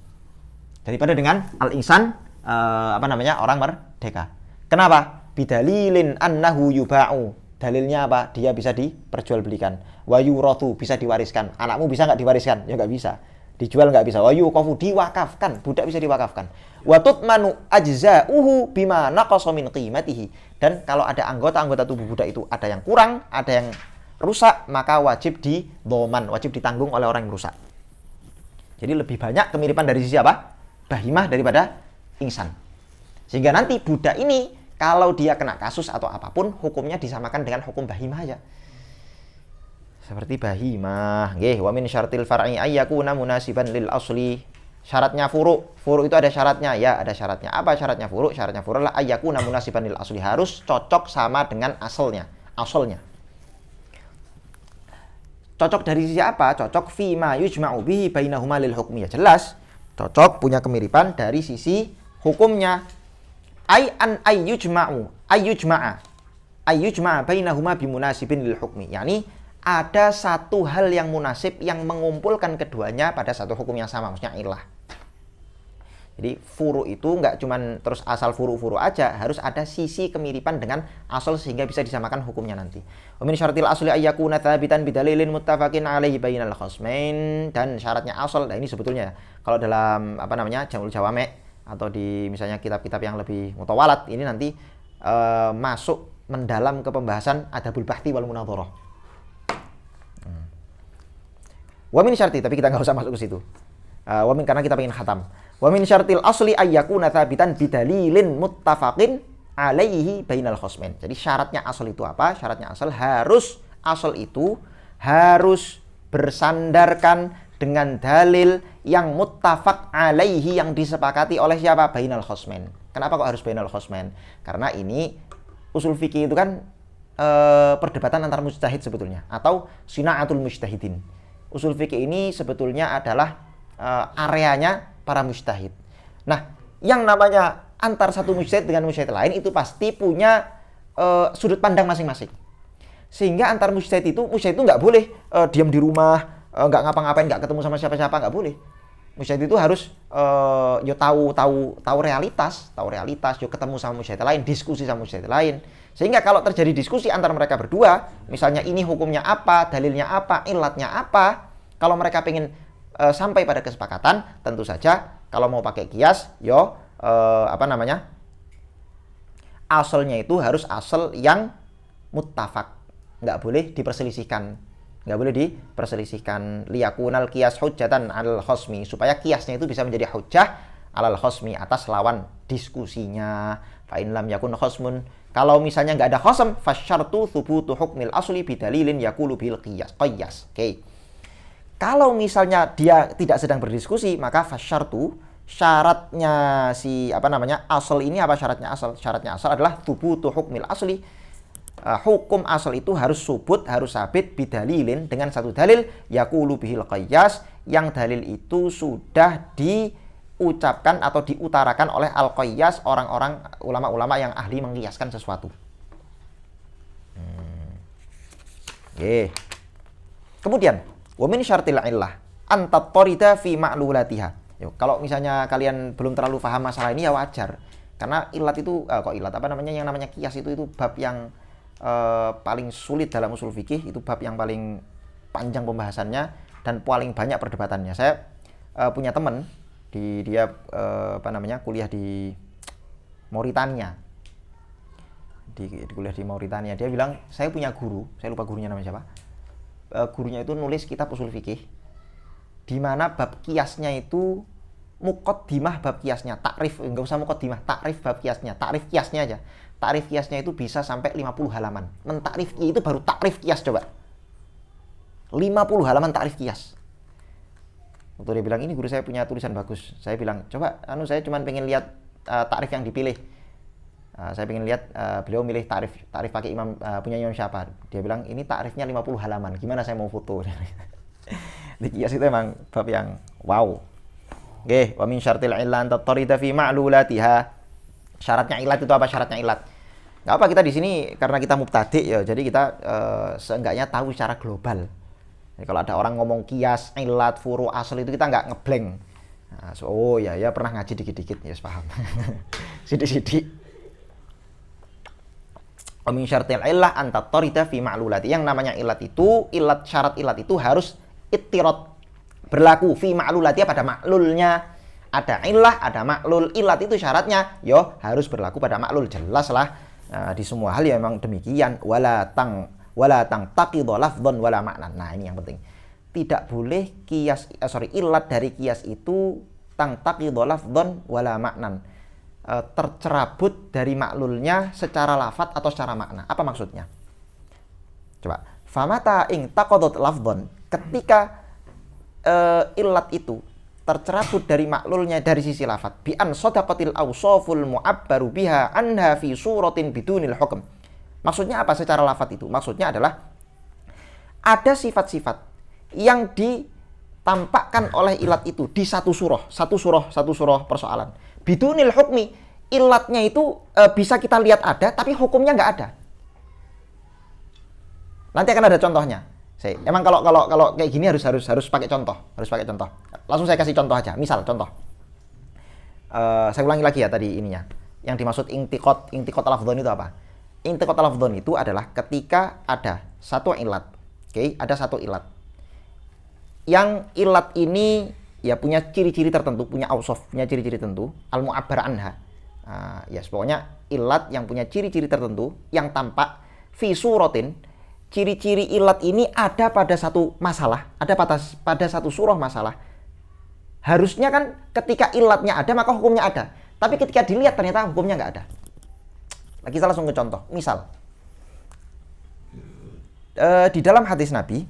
Daripada dengan al-insan, orang merdeka. Kenapa? Bidalilin annahu yuba'u. Dalilnya apa? Dia bisa diperjualbelikan. Wa yurathu, bisa diwariskan. Anakmu bisa nggak diwariskan? Ya nggak bisa. Dijual nggak bisa. Wa yuqafu, diwakafkan. Budak bisa diwakafkan. Wa tutmanu ajza'uhu bima naqasa min qimatihi. Dan kalau ada anggota-anggota tubuh budak itu ada yang kurang, ada yang rusak, maka wajib didhaman, wajib ditanggung oleh orang yang rusak. Jadi lebih banyak kemiripan dari sisi apa? Bahimah daripada insan. Sehingga nanti budak ini kalau dia kena kasus atau apapun, hukumnya disamakan dengan hukum bahimah aja. Seperti bahimah, nggih, wa min syartil far'i ayyakuna munasiban lil asli. Syaratnya furu itu ada syaratnya, ya ada syaratnya. Apa syaratnya furu? Syaratnya furu adalah ayyakuna munasiban lil asli, harus cocok sama dengan asalnya. Cocok dari sisi apa? Cocok fima yujma'u bihi bainahuma lil hukmi, ya jelas. Cocok punya kemiripan dari sisi hukumnya. Ayyujma'a bainahuma bimunasibin lil hukmi. Yani ada satu hal yang munasib yang mengumpulkan keduanya pada satu hukum yang sama, maksudnya ilah. Jadi furu itu nggak cuman terus asal furu aja, harus ada sisi kemiripan dengan asal sehingga bisa disamakan hukumnya nanti. Wa min syaratil asli ayyakuna tsabitan bidalilin muttafaqin alaihi bainal khasmain, dan syaratnya asal. Nah, ini sebetulnya kalau dalam Jamul Jawame' atau di misalnya kitab-kitab yang lebih mutawalat, ini nanti masuk mendalam ke pembahasan adabul bahthi wal munadharah. Wa min syarti, tapi kita nggak usah masuk ke situ. Karena kita pengen khatam. Wa min syartil asli ayyakuna tsabitan bidalilin muttafaqin alaihi bainal khasmain. Jadi syaratnya asal itu apa? Syaratnya asal itu harus bersandarkan dengan dalil yang muttafaq alaihi, yang disepakati oleh siapa? Bainal khasmain. Kenapa kok harus bainal khasmain? Karena ini usul fikih itu kan perdebatan antar mujtahid sebetulnya, atau sina'atul mujtahidin. Usul fikih ini sebetulnya adalah areanya para mujtahid. Nah, yang namanya antar satu mujtahid dengan mujtahid lain itu pasti punya sudut pandang masing-masing. Sehingga antar mujtahid itu nggak boleh diam di rumah, nggak ngapa-ngapain, nggak ketemu sama siapa-siapa, nggak boleh. Mujtahid itu harus tahu realitas, ketemu sama mujtahid lain, diskusi sama mujtahid lain. Sehingga kalau terjadi diskusi antara mereka berdua, misalnya ini hukumnya apa, dalilnya apa, ilatnya apa, kalau mereka pengen sampai pada kesepakatan, tentu saja kalau mau pakai kias, asalnya itu harus asal yang muttafaq, nggak boleh diperselisihkan. Liyakunal qiyas hujjatan 'alal khasmi, supaya kiasnya itu bisa menjadi hujjah 'alal khasmi, atas lawan diskusinya. Fa in lam yakun khasmun, kalau misalnya nggak ada khasm, fasyartu thubutu hukmil asli bidalilin yaqulu bil qiyas. Oke. Kalau misalnya dia tidak sedang berdiskusi, maka fasyartu, syaratnya asal ini apa syaratnya asal? Syaratnya asal adalah thubutu hukmil asli. Hukum asal itu harus subut, harus sabit bidalilin, dengan satu dalil yaqulu bihil qiyas, yang dalil itu sudah diucapkan atau diutarakan oleh al-qiyas, orang-orang ulama-ulama yang ahli mengkiaskan sesuatu. Kemudian wa min syartil illah an tattarida fi ma'lulatiha. Kalau misalnya kalian belum terlalu paham masalah ini, ya wajar. Karena ilat itu yang namanya kias itu bab yang paling sulit dalam usul fikih, itu bab yang paling panjang pembahasannya dan paling banyak perdebatannya. Saya punya teman dia kuliah di Mauritania. Kuliah di Mauritania. Dia bilang, saya punya guru, saya lupa gurunya namanya siapa. Gurunya itu nulis kitab usul fikih di mana bab kiasnya itu muqaddimah bab kiasnya, takrif, enggak usah muqaddimah, takrif bab kiasnya, takrif kiasnya aja. Takrif kiasnya itu bisa sampai 50 halaman. Mentakrif itu baru takrif kias, coba. 50 halaman takrif kias. Waktu dia bilang, ini guru saya punya tulisan bagus. Saya bilang, coba saya cuma pengen lihat takrif yang dipilih. Saya pengen lihat beliau milih takrif pakai punya imam siapa. Dia bilang, ini takrifnya 50 halaman. Gimana saya mau foto? Di kias itu emang bab yang wow. Oke, wa min syartil illan tattarida fi ma'lulatiha. Syaratnya ilat itu apa? Syaratnya ilat. Enggak apa, kita di sini karena kita mubtadi ya, jadi kita seenggaknya tahu secara global. Jadi kalau ada orang ngomong kias, ilat, furu, asal itu kita enggak ngeblank. Nah, ya pernah ngaji dikit-dikit, ya paham. Sidik-sidik. Wa min syartil illah an tattarida fi ma'lulati. Yang namanya ilat itu, syarat ilat itu harus ittirad, berlaku fi ma'lulati, pada maklulnya. Ada illah, ada maklul. Ilat itu syaratnya harus berlaku pada maklul, jelas lah. Di semua hal ya memang demikian. Wala taqidhu lafdhan wala ma'nan. Nah, ini yang penting. Tidak boleh ilat dari kias itu taqidhu lafdhan wala ma'nan, tercerabut dari maklulnya secara lafadz atau secara makna. Apa maksudnya? Coba. Famata ing taqadhat lafdhan, ketika ilat itu tercerabut dari maklulnya dari sisi lafadz. Bi an sadaqatil awsaful mu'abbaru biha anha fi suratin bidunil hukm. Maksudnya apa secara lafadz itu? Maksudnya adalah ada sifat-sifat yang ditampakkan oleh ilat itu di satu surah persoalan. Bidunil hukmi, ilatnya itu bisa kita lihat ada, tapi hukumnya nggak ada. Nanti akan ada contohnya. Emang kalau kayak gini harus pakai contoh, Langsung saya kasih contoh aja. Misal contoh. Saya ulangi lagi ya tadi ininya. Yang dimaksud intiqat lafdhon itu apa? Intiqat lafdhon itu adalah ketika ada satu ilat. Oke, ada satu ilat. Yang ilat ini ya punya ciri-ciri tertentu, punya ausaf, punya ciri-ciri tertentu, al-mu'abbar anha. Ya, pokoknya ilat yang punya ciri-ciri tertentu yang tampak fi suratin. Ciri-ciri ilat ini ada pada satu masalah, ada pada satu surah masalah. Harusnya kan ketika ilatnya ada, maka hukumnya ada. Tapi ketika dilihat ternyata hukumnya nggak ada. Lagi kita langsung ke contoh. Misal, di dalam hadis Nabi,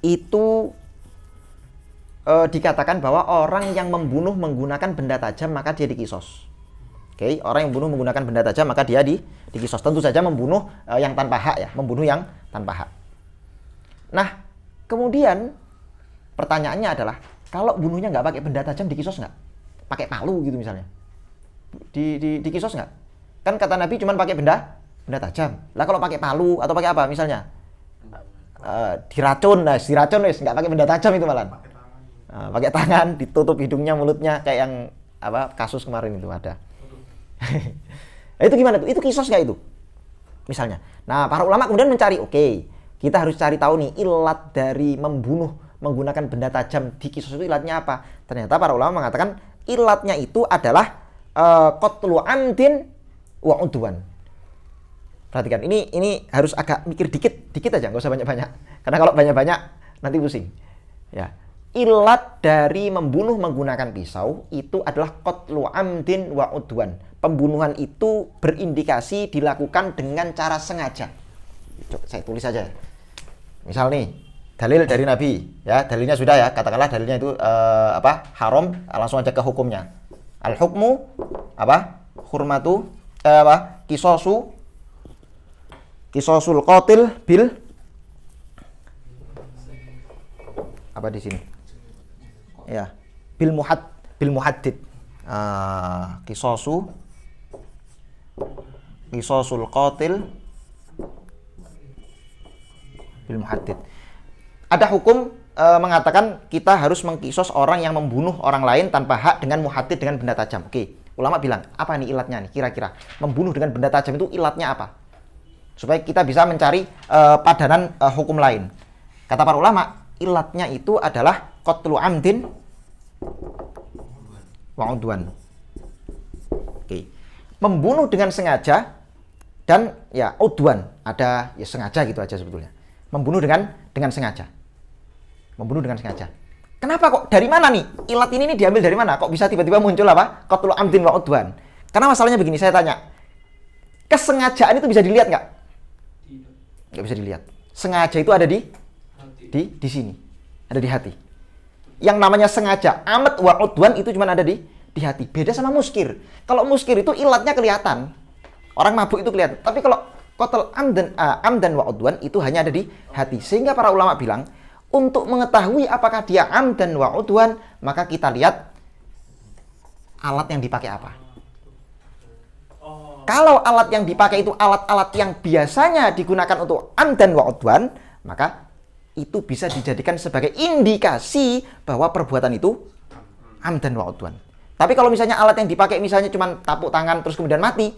itu dikatakan bahwa orang yang membunuh menggunakan benda tajam, maka dia dikisos. Oke, orang yang membunuh menggunakan benda tajam maka dia dikisos. Tentu saja membunuh yang tanpa hak ya, membunuh yang tanpa hak. Nah, kemudian pertanyaannya adalah kalau bunuhnya nggak pakai benda tajam dikisos nggak? Pakai palu gitu misalnya, dikisos nggak? Kan kata Nabi cuma pakai benda tajam. Lah kalau pakai palu atau pakai apa misalnya? Diracun wes nggak pakai benda tajam itu malah. Pakai tangan, ditutup hidungnya, mulutnya kayak yang kasus kemarin itu ada. Itu gimana tuh? Itu kisos nggak itu? Misalnya. Nah, para ulama kemudian mencari, kita harus cari tahu nih ilat dari membunuh menggunakan benda tajam di kisos itu ilatnya apa? Ternyata para ulama mengatakan ilatnya itu adalah qatlu amdin wa udwan. Perhatikan, ini harus agak mikir dikit aja, nggak usah banyak-banyak. Karena kalau banyak-banyak nanti pusing. Ya. Ilat dari membunuh menggunakan pisau itu adalah qatlu amdin wa udwan. Pembunuhan itu berindikasi dilakukan dengan cara sengaja. Coba saya tulis saja. Misal nih, dalil dari Nabi, ya, dalilnya sudah ya, katakanlah dalilnya itu haram, langsung aja ke hukumnya. Al-hukmu hurmatu qisasul qatil bil di sini. Ya, bil muhaddid. Qisasul qatil bil muhaddid. Ada hukum mengatakan kita harus mengkisos orang yang membunuh orang lain tanpa hak dengan muhaddid, dengan benda tajam. Ulama bilang, apa nih ilatnya nih kira-kira? Membunuh dengan benda tajam itu ilatnya apa? Supaya kita bisa mencari padanan hukum lain. Kata para ulama, ilatnya itu adalah qatlu amdin wa udwan. Membunuh dengan sengaja dan ya udwan, ada ya sengaja gitu aja sebetulnya. Membunuh dengan sengaja. Membunuh dengan sengaja. Kenapa kok? Dari mana nih? Ilat ini diambil dari mana? Kok bisa tiba-tiba muncul qatlu amdin wa udwan? Karena masalahnya begini, saya tanya. Kesengajaan itu bisa dilihat nggak? Nggak bisa dilihat. Sengaja itu ada di sini. Ada di hati. Yang namanya sengaja, amat wa udwan itu cuma ada di hati. Beda sama muskir. Kalau muskir itu ilatnya kelihatan. Orang mabuk itu kelihatan. Tapi kalau qatl amdan wa udwan itu hanya ada di hati. Sehingga para ulama bilang, untuk mengetahui apakah dia amdan wa udwan, maka kita lihat alat yang dipakai apa. Kalau alat yang dipakai itu alat-alat yang biasanya digunakan untuk amdan wa udwan, maka itu bisa dijadikan sebagai indikasi bahwa perbuatan itu amdan wa udwan. Tapi kalau misalnya alat yang dipakai misalnya cuma tepuk tangan terus kemudian mati,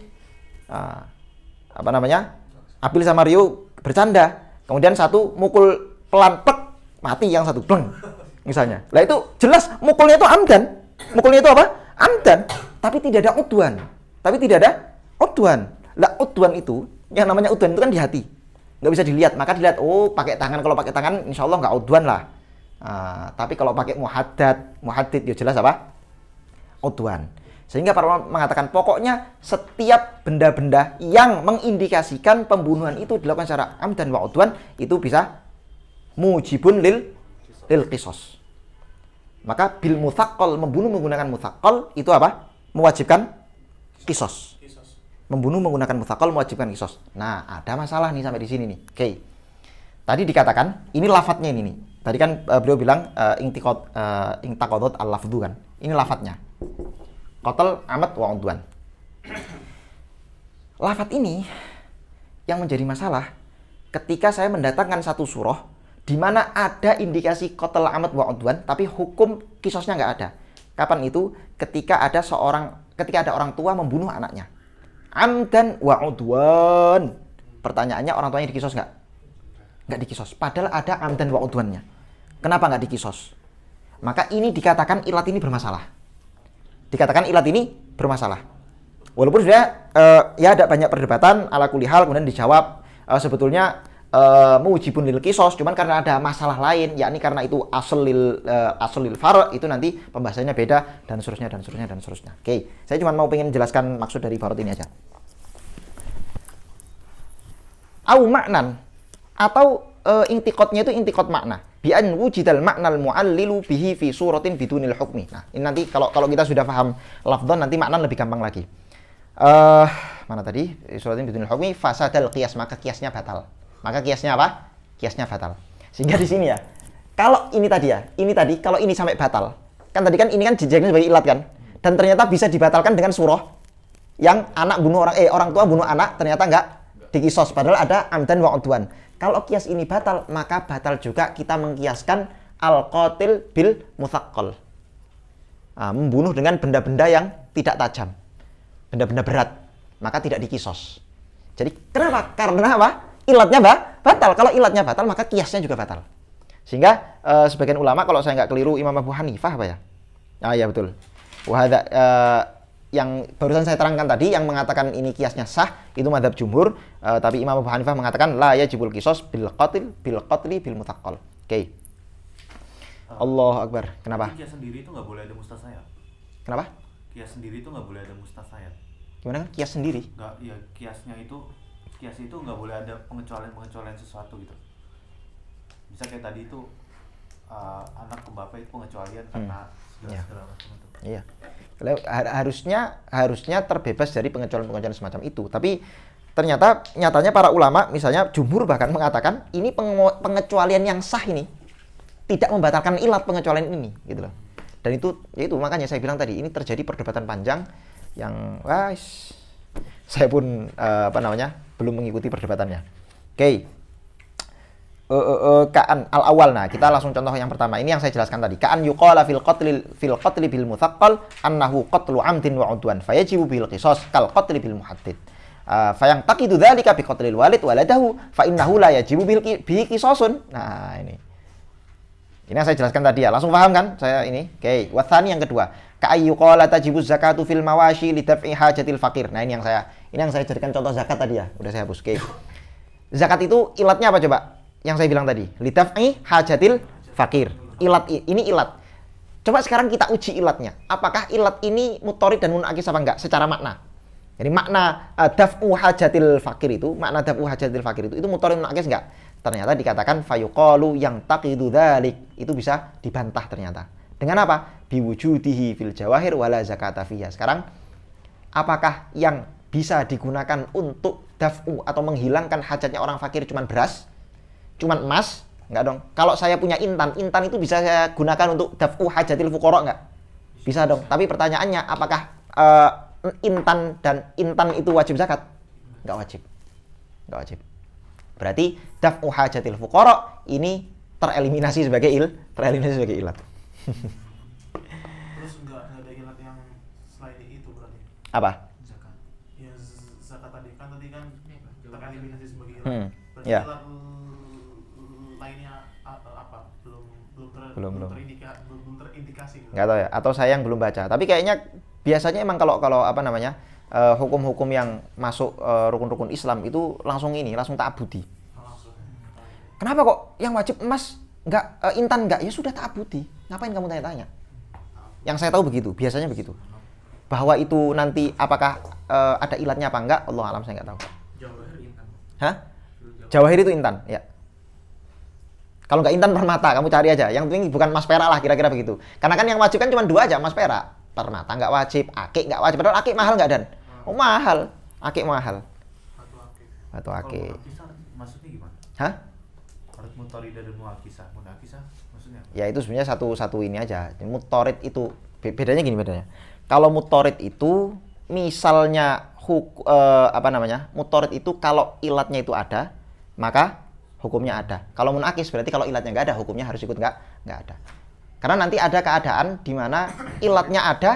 Apil sama Rio bercanda, kemudian satu mukul pelan plek, mati yang satu pleng misalnya. Lah itu jelas mukulnya itu amdan. Mukulnya itu apa? Amdan, tapi tidak ada udwan. Lah udwan itu, yang namanya udwan itu kan di hati. Nggak bisa dilihat, maka dilihat, pakai tangan. Kalau pakai tangan insya Allah nggak udwan lah. Tapi kalau pakai muhaddid ya jelas apa? Udwan. Sehingga para ulama mengatakan pokoknya setiap benda-benda yang mengindikasikan pembunuhan itu dilakukan secara amdan wa udwan itu bisa mujibun lil qisos. Maka bil mutsaqqal, membunuh menggunakan mutsaqqal itu apa? Mewajibkan kisos. Membunuh menggunakan mutsaqqal mewajibkan kisos. Nah, ada masalah nih sampai di sini nih. Oke. Tadi dikatakan, ini lafadznya ini nih. Tadi kan beliau bilang intaqadat al-lafdhu kan. Ini lafadznya. Qatl amad wa udwan. Lafadz ini yang menjadi masalah ketika saya mendatangkan satu surah di mana ada indikasi qatl amad wa udwan tapi hukum kisosnya nggak ada. Kapan itu? Ketika ada orang tua membunuh anaknya. Amdan wa udwan. Pertanyaannya, orang tuanya dikisos nggak? Nggak dikisos. Padahal ada amdan wa udwannya. Kenapa nggak dikisos? Maka ini dikatakan ilat ini bermasalah. Dikatakan ilat ini bermasalah. Walaupun sudah ya ada banyak perdebatan ala kulli hal, kemudian dijawab sebetulnya mujibun lil kisos, cuman karena ada masalah lain, yakni karena itu asal lil far', itu nanti pembahasannya beda dan seterusnya dan seterusnya dan seterusnya. Oke, saya cuma mau pengen jelaskan maksud dari farad ini aja. Au maknan, atau intiqotnya itu intiqot makna. Bi an wujidal maknal mu'allilu bihi fi suratin bidunil hukmi. Nah, ini nanti kalau kita sudah paham lafdhon, nanti makna lebih gampang lagi. Mana tadi? Suratin bidunil hukmi fasadal qiyas, maka kiasnya batal. Maka kiasnya apa? Kiasnya batal. Sehingga di sini ya, kalau ini tadi kalau ini sampai batal, kan tadi kan ini kan jejaknya sebagai ilat kan, dan ternyata bisa dibatalkan dengan surah yang orang tua bunuh anak, ternyata enggak dikisos, padahal ada amdan wa udwan. Kalau kias ini batal, maka batal juga kita mengkiaskan al-qatil bil mutsaqqal. Membunuh dengan benda-benda yang tidak tajam, benda-benda berat, maka tidak dikisos. Jadi kenapa? Karena apa? Ilatnya batal. Kalau ilatnya batal, maka kiasnya juga batal. Sehingga sebagian ulama, kalau saya nggak keliru, Imam Abu Hanifah apa ya? Ya betul. Wahada, yang barusan saya terangkan tadi, yang mengatakan ini kiasnya sah, itu madzhab jumhur. Tapi Imam Abu Hanifah mengatakan la yajibul qisas bil qatli bil mutsaqqal. Oke. Allahu Akbar. Kenapa? Kias sendiri itu nggak boleh ada mustasayat. Kenapa? Kias sendiri itu nggak boleh ada mustasayat. Gimana kan? Kias sendiri? Nggak, ya kias itu nggak boleh ada pengecualian sesuatu gitu. Bisa kayak tadi itu anak ke bapak itu pengecualian karena segala macam itu. Iya. Harusnya terbebas dari pengecualian semacam itu. Tapi ternyata nyatanya para ulama, misalnya jumhur bahkan mengatakan ini pengecualian yang sah ini tidak membatalkan ilat pengecualian ini, gitu loh. Dan itu makanya saya bilang tadi, ini terjadi perdebatan panjang yang saya pun belum mengikuti perdebatannya. Oke. Ka'an al-awwal. Nah, kita langsung contoh yang pertama. Ini yang saya jelaskan tadi. Ka'an yuqala fil qatli bil mutsaqqal annahu qatlu amdin wa udwan fayajibu bil qisas kal qatli bil muhaddid. Fayang taqidu dzalika bi qatlil walid waladahu fa innahu la yajibu bi qisasun. Nah, ini yang saya jelaskan tadi ya. Langsung paham kan saya ini? Oke. Watsani yang kedua. Ka'ay yuqala tajibu zakatu fil mawashi li daf'i hajatil faqir. Nah, ini yang saya jadikan contoh zakat tadi ya. Udah saya hapus. Oke. Zakat itu ilatnya apa coba? Yang saya bilang tadi, li daf'i hajatil faqir. Ini ilat. Coba sekarang kita uji ilatnya. Apakah ilat ini mutorid dan munakis apa enggak secara makna? Jadi makna daf'u hajatil faqir itu, itu mutorid munakis enggak? Ternyata dikatakan fayuqalu yang taqidu dzalik, itu bisa dibantah ternyata. Dengan apa? Biwujudihi fil jawahir wala zakata fiha. Sekarang apakah yang bisa digunakan untuk daf'u atau menghilangkan hajatnya orang fakir cuman beras? Cuman emas? Enggak dong. Kalau saya punya intan itu bisa saya gunakan untuk daf'u hajatil fuqara enggak? Bisa dong. Tapi pertanyaannya, apakah intan itu wajib zakat? Enggak wajib. Berarti daf'u hajatil fuqara ini tereliminasi sebagai ilat. Terus enggak ada ilat yang selain itu berarti? Apa? Zakat. Ya zakat tadi kan tereliminasi sebagai ilat. Berarti Ya. ilat lainnya apa? Belum terindikasi gitu. Nggak tahu ya, atau saya yang belum baca. Tapi kayaknya biasanya emang kalau hukum-hukum yang masuk rukun-rukun Islam itu langsung ta'abudi. Kenapa kok yang wajib emas enggak, intan enggak? Ya sudah ta'abudi. Ngapain kamu tanya-tanya? Yang saya tahu begitu, biasanya begitu. Bahwa itu nanti apakah ada ilatnya apa enggak? Allah alam, saya enggak tahu. Jawahir intan. Hah? Jawahir itu intan, ya. Kalau nggak intan permata, kamu cari aja. Yang penting bukan emas perak lah, kira-kira begitu. Karena kan yang wajib kan cuma 2 aja, emas perak. Permata nggak wajib, akik nggak wajib. Padahal akik mahal nggak, Dan? Oh mahal, akik mahal. Batu akik. Kalau muakisah maksudnya gimana? Hah? Harus mutarida dan muakisah. Muakisah maksudnya? Ya itu sebenarnya satu ini aja. Mutorid itu bedanya gini bedanya. Kalau mutorid itu misalnya mutorid itu kalau ilatnya itu ada, maka hukumnya ada. Kalau munakis berarti kalau ilatnya nggak ada, hukumnya harus ikut nggak ada. Karena nanti ada keadaan di mana ilatnya ada,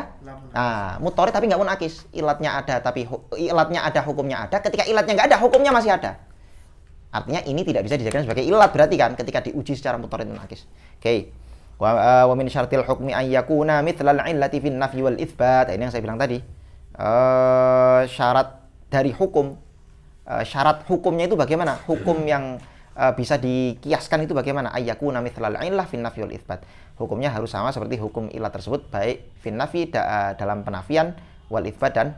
mutorid tapi nggak munakis. Ilatnya ada tapi ilatnya ada, hukumnya ada. Ketika ilatnya nggak ada, hukumnya masih ada. Artinya ini tidak bisa dijadikan sebagai ilat berarti kan ketika diuji secara mutorid munakis. Oke. Wa min syartil hukmi an yakuna mithlal illati fin nafyi wal itsbat. Ini yang saya bilang tadi. Syarat dari hukum. Syarat hukumnya itu bagaimana? Hukum yang bisa dikiaskan itu bagaimana? Ayyakuna mithlal illah fin nafyi wal itsbat. Hukumnya harus sama seperti hukum ilat tersebut, baik fin nafyi dalam penafian, wal itsbat dan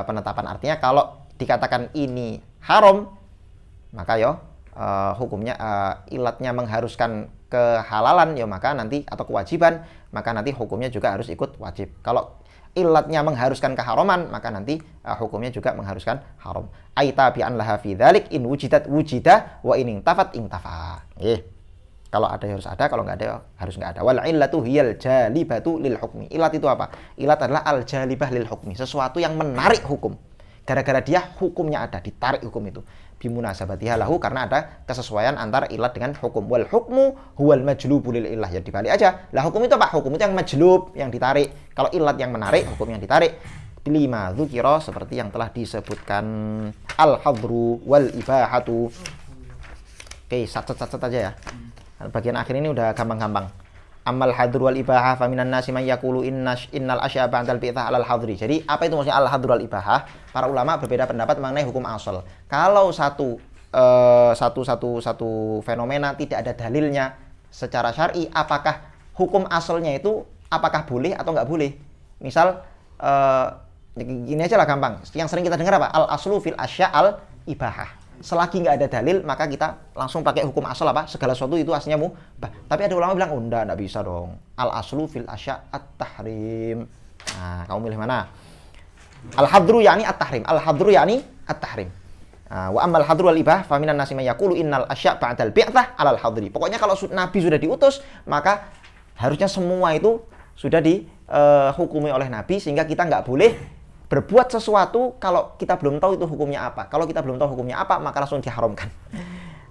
penetapan. Artinya kalau dikatakan ini haram, maka hukumnya ilatnya mengharuskan kehalalan maka nanti atau kewajiban, maka nanti hukumnya juga harus ikut wajib. Kalau ilatnya mengharuskan keharaman, maka nanti hukumnya juga mengharuskan haram. Aita bi an laha fi dzalik in wujidat wujida wa in intafat intafa. Kalau ada harus ada, kalau nggak ada harus nggak ada. Wal illatu hiyal jalibatu lil hukmi. Ilat itu apa? Ilat adalah al jalibah lil hukmi, sesuatu yang menarik hukum. Gara-gara dia hukumnya ada, ditarik hukum itu. Bimunasabatiha lahu, karena ada kesesuaian antara ilat dengan hukum. Wal hukmu huwal majlubu lil illah. Ya dibalik aja. Lah hukum itu apa? Hukum itu yang majlub, yang ditarik. Kalau ilat yang menarik, hukum yang ditarik. Lima dzukira, seperti yang telah disebutkan al hadru wal ibahatu. Oke, catat aja ya. Bagian akhir ini udah gampang-gampang. Amal hadru wal ibahah faminan nasi man yaqulu innal asya ba'dal bi'thah alal hadri. Jadi apa itu maksudnya al hadru wal ibahah? Para ulama berbeda pendapat mengenai hukum asal. Kalau satu fenomena tidak ada dalilnya secara syar'i, apakah hukum asalnya itu apakah boleh atau nggak boleh? Misal gini aja lah gampang. Yang sering kita dengar apa? Al aslu fil asya al ibahah. Selagi nggak ada dalil, maka kita langsung pakai hukum asal apa? Segala sesuatu itu aslinya mubah. Tapi ada ulama bilang, enggak bisa dong. Al aslu fil asya at-tahrim. Nah, kamu milih mana? Al hadru yani at-tahrim. Al hadru yani at-tahrim. Wa ammal hadru wal ibah fa minan nasi may yaqulu innal asya ba'dal bi'tsah alal hadri. Pokoknya kalau Nabi sudah diutus, maka harusnya semua itu sudah dihukumi oleh Nabi, sehingga kita nggak boleh berbuat sesuatu kalau kita belum tahu itu hukumnya apa. Kalau kita belum tahu hukumnya apa, maka langsung diharamkan.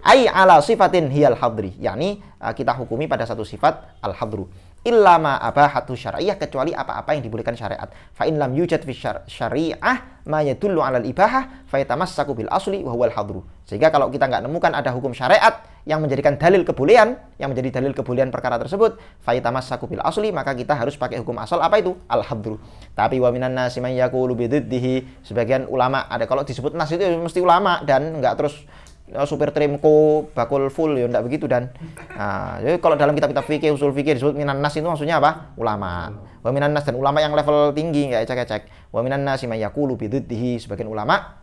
Ai ala sifatin hiyal hadri, yakni kita hukumi pada satu sifat al hadru. Illa ma abahatu syar'iyyah, kecuali apa-apa yang dibolehkan syariat. Fa in lam yujad fi syari'ah ma yadullu 'ala al-ibahah fa yatamassaku bil asli wa huwa al-hadru. Sehingga kalau kita enggak nemukan ada hukum syariat yang menjadikan dalil kebolehan, yang menjadi dalil kebolehan perkara tersebut, fa yatamassaku bil asli, maka kita harus pakai hukum asal apa itu? Al-hadru. Tapi wa minan nasi man yaqulu bididdihi, sebagian ulama ada kalau disebut nas itu mesti ulama dan enggak terus supir trimko bakul full ya enggak begitu. Dan jadi kalau dalam kitab-kitab fikih, usul fikih disebut minan nas itu maksudnya apa? Ulama. Wa minan nas, dan ulama yang level tinggi enggak ecek-ecek. Wa minan nasi may yaqulu bididdihi, sebagian ulama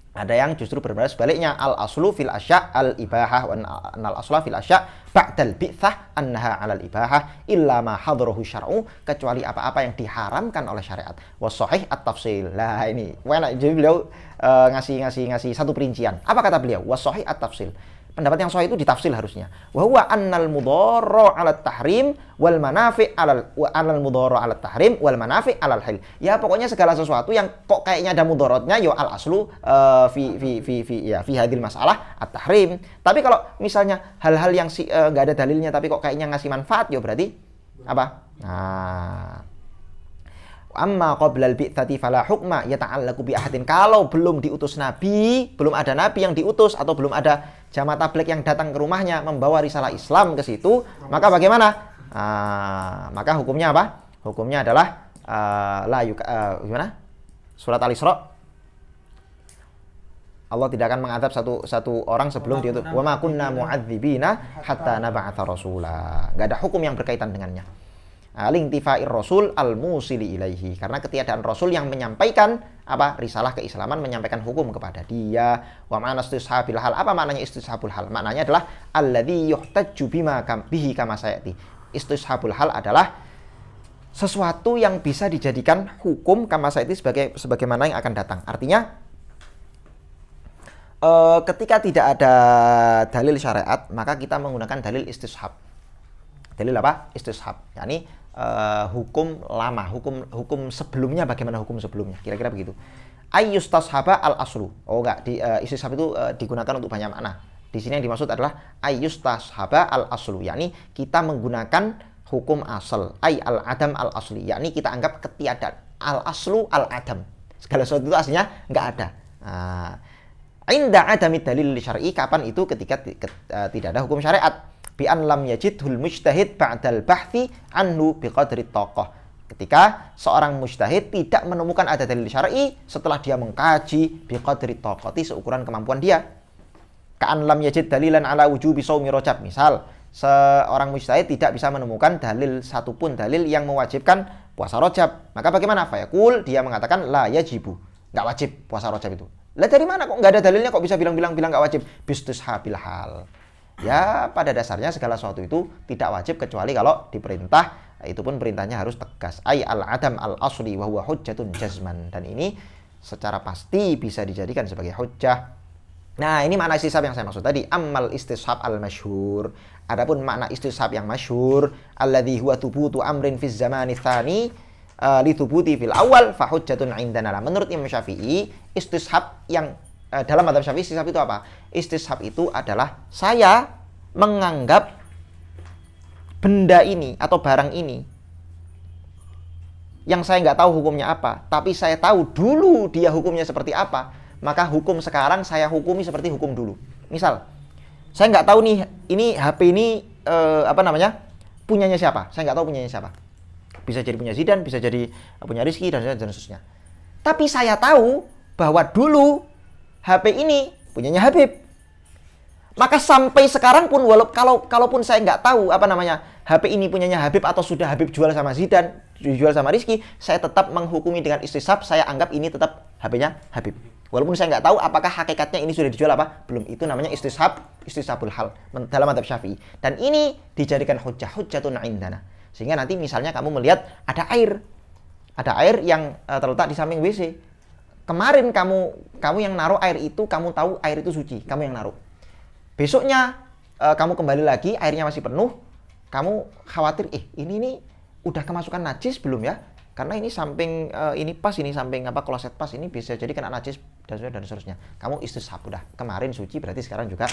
ada yang justru berpendapat sebaliknya, al aslu fil asya al ibahah wa anal asla fil asya ba'dal bi'tsah annaha 'alal ibahah illa ma hadrahu syar'u, kecuali apa-apa yang diharamkan oleh syariat. Was sahih at-tafsil. Lah ini enak, jadi beliau ngasih satu perincian. Apa kata beliau? Was sahih at-tafsil. Pendapat yang sahih itu ditafsil harusnya. Wa huwa annal mudharra 'ala tahrim wal manafi' 'alal mudharra 'ala tahrim wal manafi' 'alal hil. Ya pokoknya segala sesuatu yang kok kayaknya ada mudaratnya ya al aslu fi hadil masalah at-tahrim. Tapi kalau misalnya hal-hal yang enggak ada dalilnya tapi kok kayaknya ngasih manfaat, ya berarti apa? Amma qablal bi'tsati fala hukma yata'allaqu bi ahadin. Kalau belum diutus nabi, belum ada nabi yang diutus atau belum ada jamaah tabligh yang datang ke rumahnya membawa risalah Islam ke situ, maka bagaimana? Maka hukumnya apa? Hukumnya adalah gimana? Surat Al-Isra. Allah tidak akan mengadab satu orang sebelum diutus. Wa ma kunna mu'adzibina hatta nab'atsa rasula. Enggak ada hukum yang berkaitan dengannya. Lingtifa'ir rasul al-musili ilaihi, karena ketiadaan rasul yang menyampaikan apa? Risalah keislaman, menyampaikan hukum kepada dia. Wa ma'na istishabil hal. Apa maknanya istishabul hal? Maknanya adalah alladzi yuhtajju bihi kama sayati. Istishabul hal adalah sesuatu yang bisa dijadikan hukum kama sayati sebagaimana yang akan datang. Artinya ketika tidak ada dalil syariat, maka kita menggunakan dalil istishab. Dalil apa? Istishab. yakni hukum lama, hukum sebelumnya, bagaimana hukum sebelumnya, kira-kira begitu. Ayyustashaba al aslu. Oh enggak, istishab itu digunakan untuk banyak makna. Di sini yang dimaksud adalah ayyustashaba al aslu, yakni kita menggunakan hukum asal, al adam al asli, yakni kita anggap ketiadaan, al aslu al adam, segala sesuatu itu aslinya enggak ada. Inda adami dalil syar'i, kapan itu? Ketika tidak ada hukum syariat. Bi an lam yajidhul mujtahid ba'dal bahthi anhu biqadri taqah. Ketika seorang mujtahid tidak menemukan ada dalil syar'i setelah dia mengkaji biqadri taqati, seukuran kemampuan dia. Ka'an lam yajid dalilan ala wujubi shaumi Rajab. Misal, seorang mujtahid tidak bisa menemukan dalil satupun dalil yang mewajibkan puasa Rajab. Maka bagaimana? Fayaqul, dia mengatakan la yajibu, enggak wajib puasa Rajab itu. Lah dari mana kok enggak ada dalilnya, kok bisa bilang enggak wajib? Bistishabil hal. Ya, pada dasarnya segala sesuatu itu tidak wajib kecuali kalau diperintah, itu pun perintahnya harus tegas. Ay al-adam al-asli wa huwa hujjatun jazman. Dan ini secara pasti bisa dijadikan sebagai hujjah. Nah, ini makna istishab yang saya maksud tadi. Ammal istishab al-masyhur. Adapun makna istishab yang masyhur, alladzi huwa thubutu amrin fiz zamani tsani li thubuti fil awal fa hujjatun indana. Menurut Imam Syafi'i, istishab yang dalam mazhab Syafi'i, istishab itu apa? Istishab itu adalah saya menganggap benda ini atau barang ini yang saya nggak tahu hukumnya apa, tapi saya tahu dulu dia hukumnya seperti apa, maka hukum sekarang saya hukumi seperti hukum dulu. Misal, saya nggak tahu nih, ini HP ini punyanya siapa? Saya nggak tahu punyanya siapa. Bisa jadi punya Zidan, bisa jadi punya Rizky, dan seterusnya. Tapi saya tahu bahwa dulu HP ini punyanya Habib. Maka sampai sekarang pun kalaupun saya nggak tahu HP ini punyanya Habib atau sudah Habib jual sama Zidan, dijual sama Rizky, saya tetap menghukumi dengan istishab, saya anggap ini tetap HP-nya Habib. Walaupun saya nggak tahu apakah hakikatnya ini sudah dijual apa belum. Itu namanya istishabul hal dalam mazhab Syafi'i. Dan ini dijadikan hujjatun indana. Sehingga nanti misalnya kamu melihat ada air yang terletak di samping WC. Kemarin kamu yang naruh air itu, kamu tahu air itu suci, kamu yang naruh. Besoknya kamu kembali lagi, airnya masih penuh, kamu khawatir, ini udah kemasukan najis belum ya? Karena ini samping ini pas, ini samping kloset pas, ini bisa jadi kena najis dan seterusnya. Kamu istishab, udah kemarin suci, berarti sekarang juga.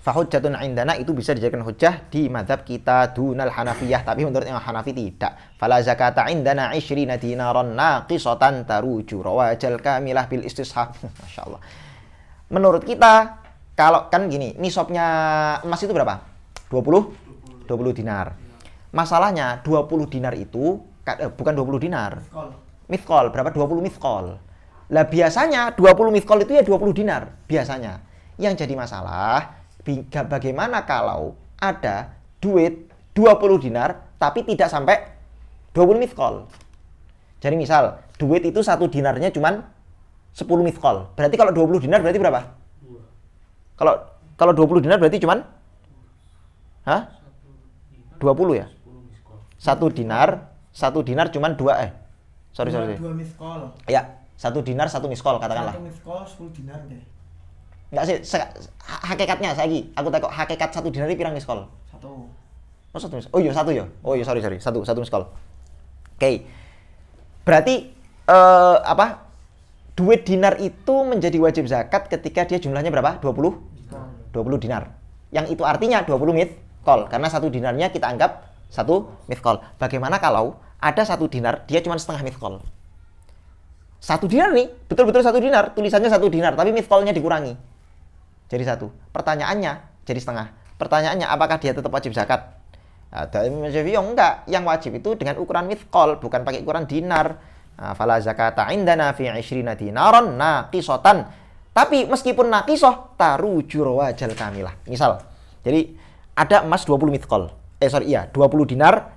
Fahujjatun indana itu bisa dijadikan hujjah di mazhab kita dunal Hanafiyah, tapi menurut Imam Hanafi tidak. Fala zakata indana 20 dinaran naqisatan taruju rawajal kamilah bil istishab. Masyaallah. Menurut kita, kalau kan gini, nisabnya emas itu berapa? 20 dinar. Masalahnya 20 dinar itu bukan 20 dinar. Mithqal, berapa? 20 mithqal. Lah biasanya 20 mithqal itu ya 20 dinar biasanya. Yang jadi masalah, bagaimana kalau ada duit 20 dinar tapi tidak sampai 20 mithqal. Jadi misal duit itu 1 dinarnya cuman 10 mithqal. Berarti kalau 20 dinar berarti berapa? 2. Kalau 20 dinar berarti cuman 20 ya? 1 dinar cuman 2 sorry. 2 mithqal. Ya, 1 dinar 1 mithqal katakanlah. 1 mithqal 10 dinar deh. Enggak sih, hakikatnya saiki aku takut hakikat 1 dinar itu pirang mithqal? 1. Oh, 1 mithqal. Oh iya 1 ya. Oh iya sorry. 1 mithqal. Oke. Berarti duit dinar itu menjadi wajib zakat ketika dia jumlahnya berapa? 20 dinar. Yang itu artinya 20 mithqal karena 1 dinarnya kita anggap 1 mithqal. Bagaimana kalau ada 1 dinar dia cuma setengah mithqal? 1 dinar nih, betul-betul 1 dinar, tulisannya 1 dinar tapi mithqalnya dikurangi. Jadi 1. Pertanyaannya jadi setengah. Pertanyaannya apakah dia tetap wajib zakat? Dari Syafi'i enggak. Yang wajib itu dengan ukuran mithqal, bukan pakai ukuran dinar. Fala zakata indana fi 20 dinaran naqisatan. Tapi meskipun naqisah taruju rawajal kamilah. Misal, jadi ada emas 20 mithqal. 20 dinar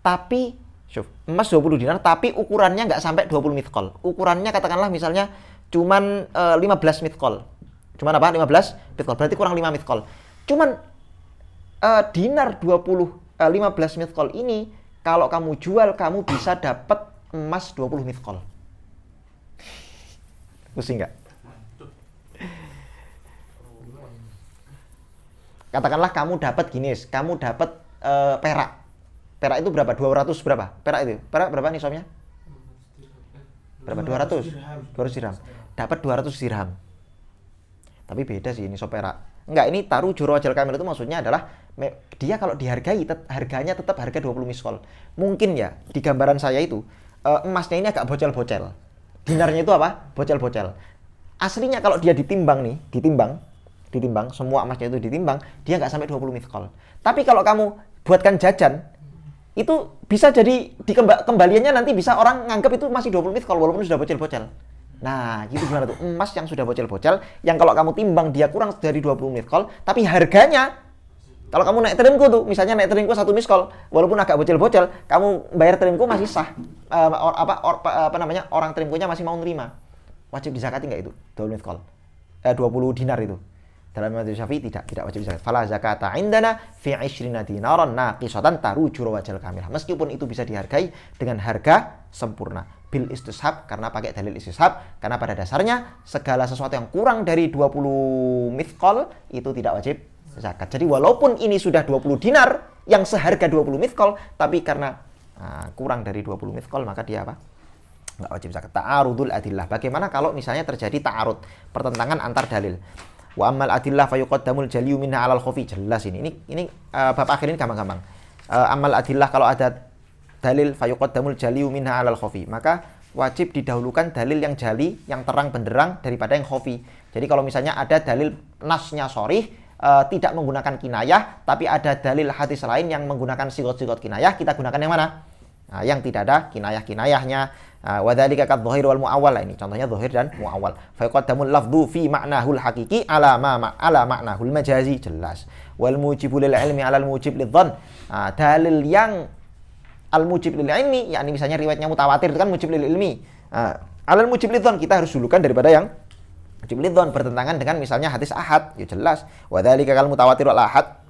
tapi Syuf, emas 20 dinar tapi ukurannya nggak sampai 20 mithqal. Ukurannya katakanlah misalnya cuman 15 mithqal. Cuman apa? 15 mithqal. Berarti kurang 5 mithqal. Cuman dinar 15 mithqal ini kalau kamu jual kamu bisa dapat emas 20 mithqal. Pusing nggak? Katakanlah kamu dapat gini, kamu dapat perak. Perak itu berapa? 200 berapa? Perak itu. Perak berapa nih somnya? Berapa? 200? 200 dirham. Dapat 200 dirham. Tapi beda sih ini so perak. Enggak, ini taruh juru wajal kamil itu maksudnya adalah dia kalau dihargai harganya tetap harga 20 miskol. Mungkin ya di gambaran saya itu emasnya ini agak bocel-bocel. Dinarnya itu apa? Bocel-bocel. Aslinya kalau dia ditimbang nih, ditimbang semua emasnya itu ditimbang, dia nggak sampai 20 miskol. Tapi kalau kamu buatkan jajan itu bisa jadi kembaliannya nanti bisa orang nganggap itu masih 20 mithqal walaupun sudah bocel-bocel. Nah, gitu gimana tuh? Emas yang sudah bocel-bocel yang kalau kamu timbang dia kurang dari 20 mithqal, tapi harganya kalau kamu naik terimku tuh, misalnya naik terimku 1 mithqal, walaupun agak bocel-bocel, kamu bayar terimku masih sah. Orang terimkunya masih mau nerima. Wajib dizakati enggak itu? 20 mithqal. 20 dinar itu. Dalam mazhab Syafi'i tidak wajib zakat. Fala zakata indana fi 20 dinaran naqisatan taruju wajal kamilah. Meskipun itu bisa dihargai dengan harga sempurna bil istishab karena pakai dalil istishab karena pada dasarnya segala sesuatu yang kurang dari 20 mithqal itu tidak wajib zakat. Jadi walaupun ini sudah 20 dinar yang seharga 20 mithqal tapi karena kurang dari 20 mithqal maka dia apa? Enggak wajib zakat. Ta'arudul adillah. Bagaimana kalau misalnya terjadi ta'arud, pertentangan antar dalil? Wa ammal adillah fayuqaddamul jaliyu minha 'alal khafi. Jelas ini bab akhir ini gampang-gampang. Ammal adillah kalau ada dalil fayuqaddamul jaliyu minha 'alal khafi, maka wajib didahulukan dalil yang jali, yang terang benderang daripada yang khafi. Jadi kalau misalnya ada dalil nasnya sharih tidak menggunakan kinayah, tapi ada dalil hadis lain yang menggunakan sigot-sigot kinayah, kita gunakan yang mana? Yang tidak ada kinayah-kinayahnya. Wa dzalika kadz-dzahir wal mu'awwal. Ini contohnya dzahir dan mu'awwal. Fa yuqaddamul lafdhu fi ma'nahul haqiqi ala ma'nahul majazi. Jelas. Wal mujibu lil ilmi 'ala al mujib lidzan. Dalil yang al mujib lil ilmi, yakni misalnya riwayatnya mutawatir itu kan mujib lil ilmi. 'Ala al mujib lidzan kita harus dulukan daripada yang mujib lidzan, bertentangan dengan misalnya hadis ahad. Ya jelas. Wa dzalika kal mutawatir wal ahad.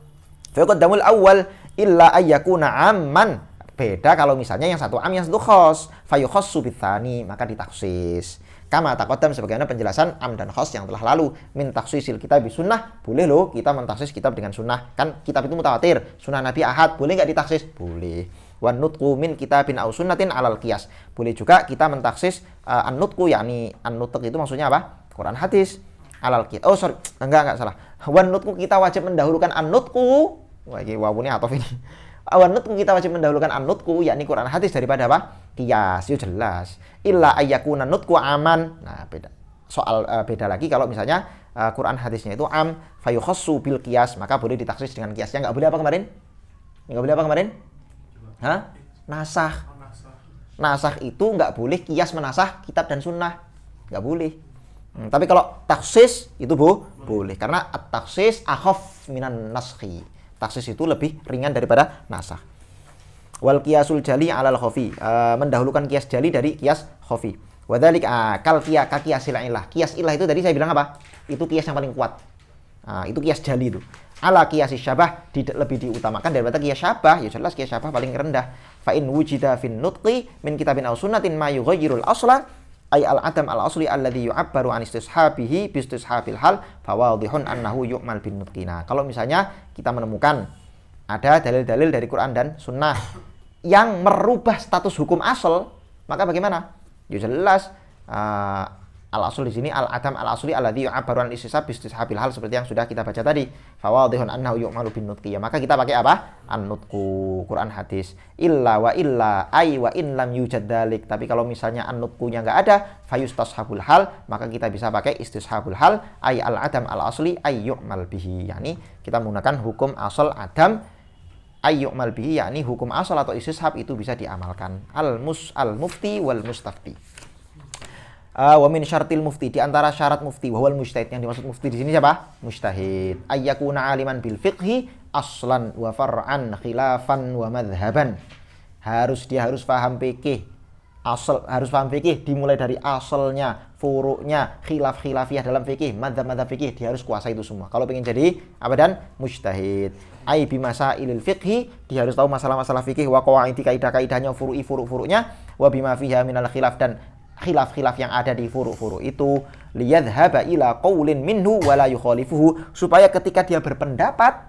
Fa yuqaddamul awwal illa ayyakuna 'amman. Beda kalau misalnya yang satu am yang satu khos, fayukhassu bitsani, maka ditaksis. Kama taqaddam sebagaimana penjelasan am dan khos yang telah lalu. Min takhsisil kitab sunnah, boleh loh kita mentaksis kitab dengan sunnah. Kan kitab itu mutawatir, sunnah Nabi ahad, boleh enggak ditaksis? Boleh. Wan nutqu min kitabin aw sunnatin 'alal qiyas. Boleh juga kita mentaksis an-nutqu, yakni an-nutq itu maksudnya apa? Quran hadis 'alal qiyas. Oh sorry, enggak salah. Wan nutqu kita wajib mendahulukan an-nutqu. Wah, ini wawunya atau ini. Awanutku kita wajib mendahulukan an-nutqu yakni Quran hadis daripada apa? Qiyas. Itu jelas. Illa ayyakuna nutqu aman. Nah, beda. Soal beda lagi kalau misalnya Quran hadisnya itu am fayukhassu bil qiyas, maka boleh ditaksis dengan qiyas. Yang enggak boleh apa kemarin? Yang enggak boleh apa kemarin? Hah? Nasakh. Nasakh itu enggak boleh qiyas menasakh kitab dan sunnah. Enggak boleh. Tapi kalau taksis itu boleh karena at-taksis akhaf minan naskhi. Taksis itu lebih ringan daripada nasakh. Wal qiyasul jali 'alal khafi. Mendahulukan qiyas jali dari qiyas khafi. Wa dzalika kal qiyasil ilah. Qiyas ilah itu tadi saya bilang apa? Itu qiyas yang paling kuat. Itu qiyas jali itu. Ala qiyasis syabah lebih diutamakan daripada qiyas syabah. Ya jelas qiyas syabah paling rendah. Fa in wujida fin nutqi min kitabin aw sunnatin ma yughayyirul asla ay al-adam al-asli alladhi yu'abbaru an istishabihi bi istishabil hal fawadhihun annahu yu'mal bin nutqina. Kalau misalnya kita menemukan ada dalil-dalil dari Quran dan sunnah yang merubah status hukum asal, maka bagaimana? Ya jelas al-asl di sini al-adam al-asli alladhi yu'abbaru an istishab bi istishabil hal seperti yang sudah kita baca tadi. Fawadhihun annahu yu'malu bin nutqi. Maka kita pakai apa? An-nutqu, Quran hadis. Illa wa in lam yujad dalik. Tapi kalau misalnya an-nutqunya enggak ada, fayustashabul hal, maka kita bisa pakai istishabul hal ay al-adam al-asli ay yu'mal bihi. Yani kita menggunakan hukum asal adam ay yu'mal bihi, yakni hukum asal atau istishab itu bisa diamalkan. Al-mufti wal mustafti. Wa min syartil mufti, di antara syarat mufti wal mujtahid. Yang dimaksud mufti di sini siapa? Mujtahid. Ayyakuna aliman bil fiqhi aslan wa far'an khilafan wa madhhaban. Dia harus paham fikih. Harus paham fikih dimulai dari asalnya, furu'nya, khilaf-khilafiyah dalam fikih, madzhab-madzhab fikih, dia harus kuasai itu semua. Kalau pengen jadi abadan mujtahid. Ai bi masailil fiqhi, dia harus tahu masalah-masalah fikih, wa qawaidi kaidah-kaidahnya, furu'-nya, wa bima fiha minal khilaf, dan khilaf-khilaf yang ada di furu'-furu itu, liyadhhaba ila qaulin minhu wa la yukhalifuhu, supaya ketika dia berpendapat,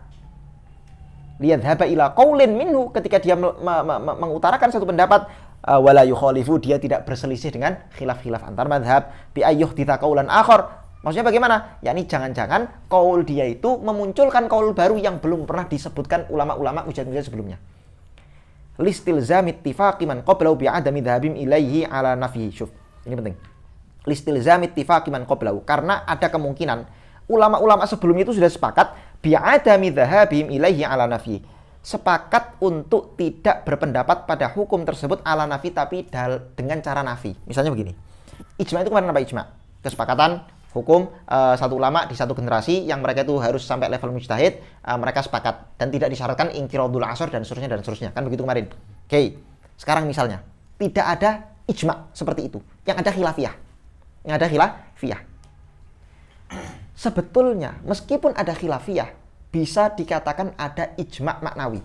liyadhhaba ila qaulin minhu, ketika dia mengutarakan satu pendapat, wala yukhalifu, dia tidak berselisih dengan khilaf-khilaf antar madhab, bi ayyuh dita qaulan akhar. Maksudnya bagaimana? Yakni jangan-jangan qaul dia itu memunculkan qaul baru yang belum pernah disebutkan ulama-ulama mujtahid sebelumnya. Listilzami ittifaqi man qablahu bi adami dhahabim ilaihi ala nafihi. Syuf, ini penting. Listilzami ittifaqi man qablahu, karena ada kemungkinan ulama-ulama sebelumnya itu sudah sepakat bi adami dhahabim ilaihi ala nafihi, sepakat untuk tidak berpendapat pada hukum tersebut ala nafi, tapi dengan cara nafi. Misalnya begini, ijma itu kemarin apa ijma? Kesepakatan hukum satu ulama di satu generasi yang mereka itu harus sampai level mujtahid, mereka sepakat dan tidak disyaratkan inqiradul asar dan seterusnya. Kan begitu kemarin. Oke. Sekarang misalnya tidak ada ijma seperti itu. Yang ada khilafiyah. Sebetulnya meskipun ada khilafiyah, bisa dikatakan ada ijma' maknawi.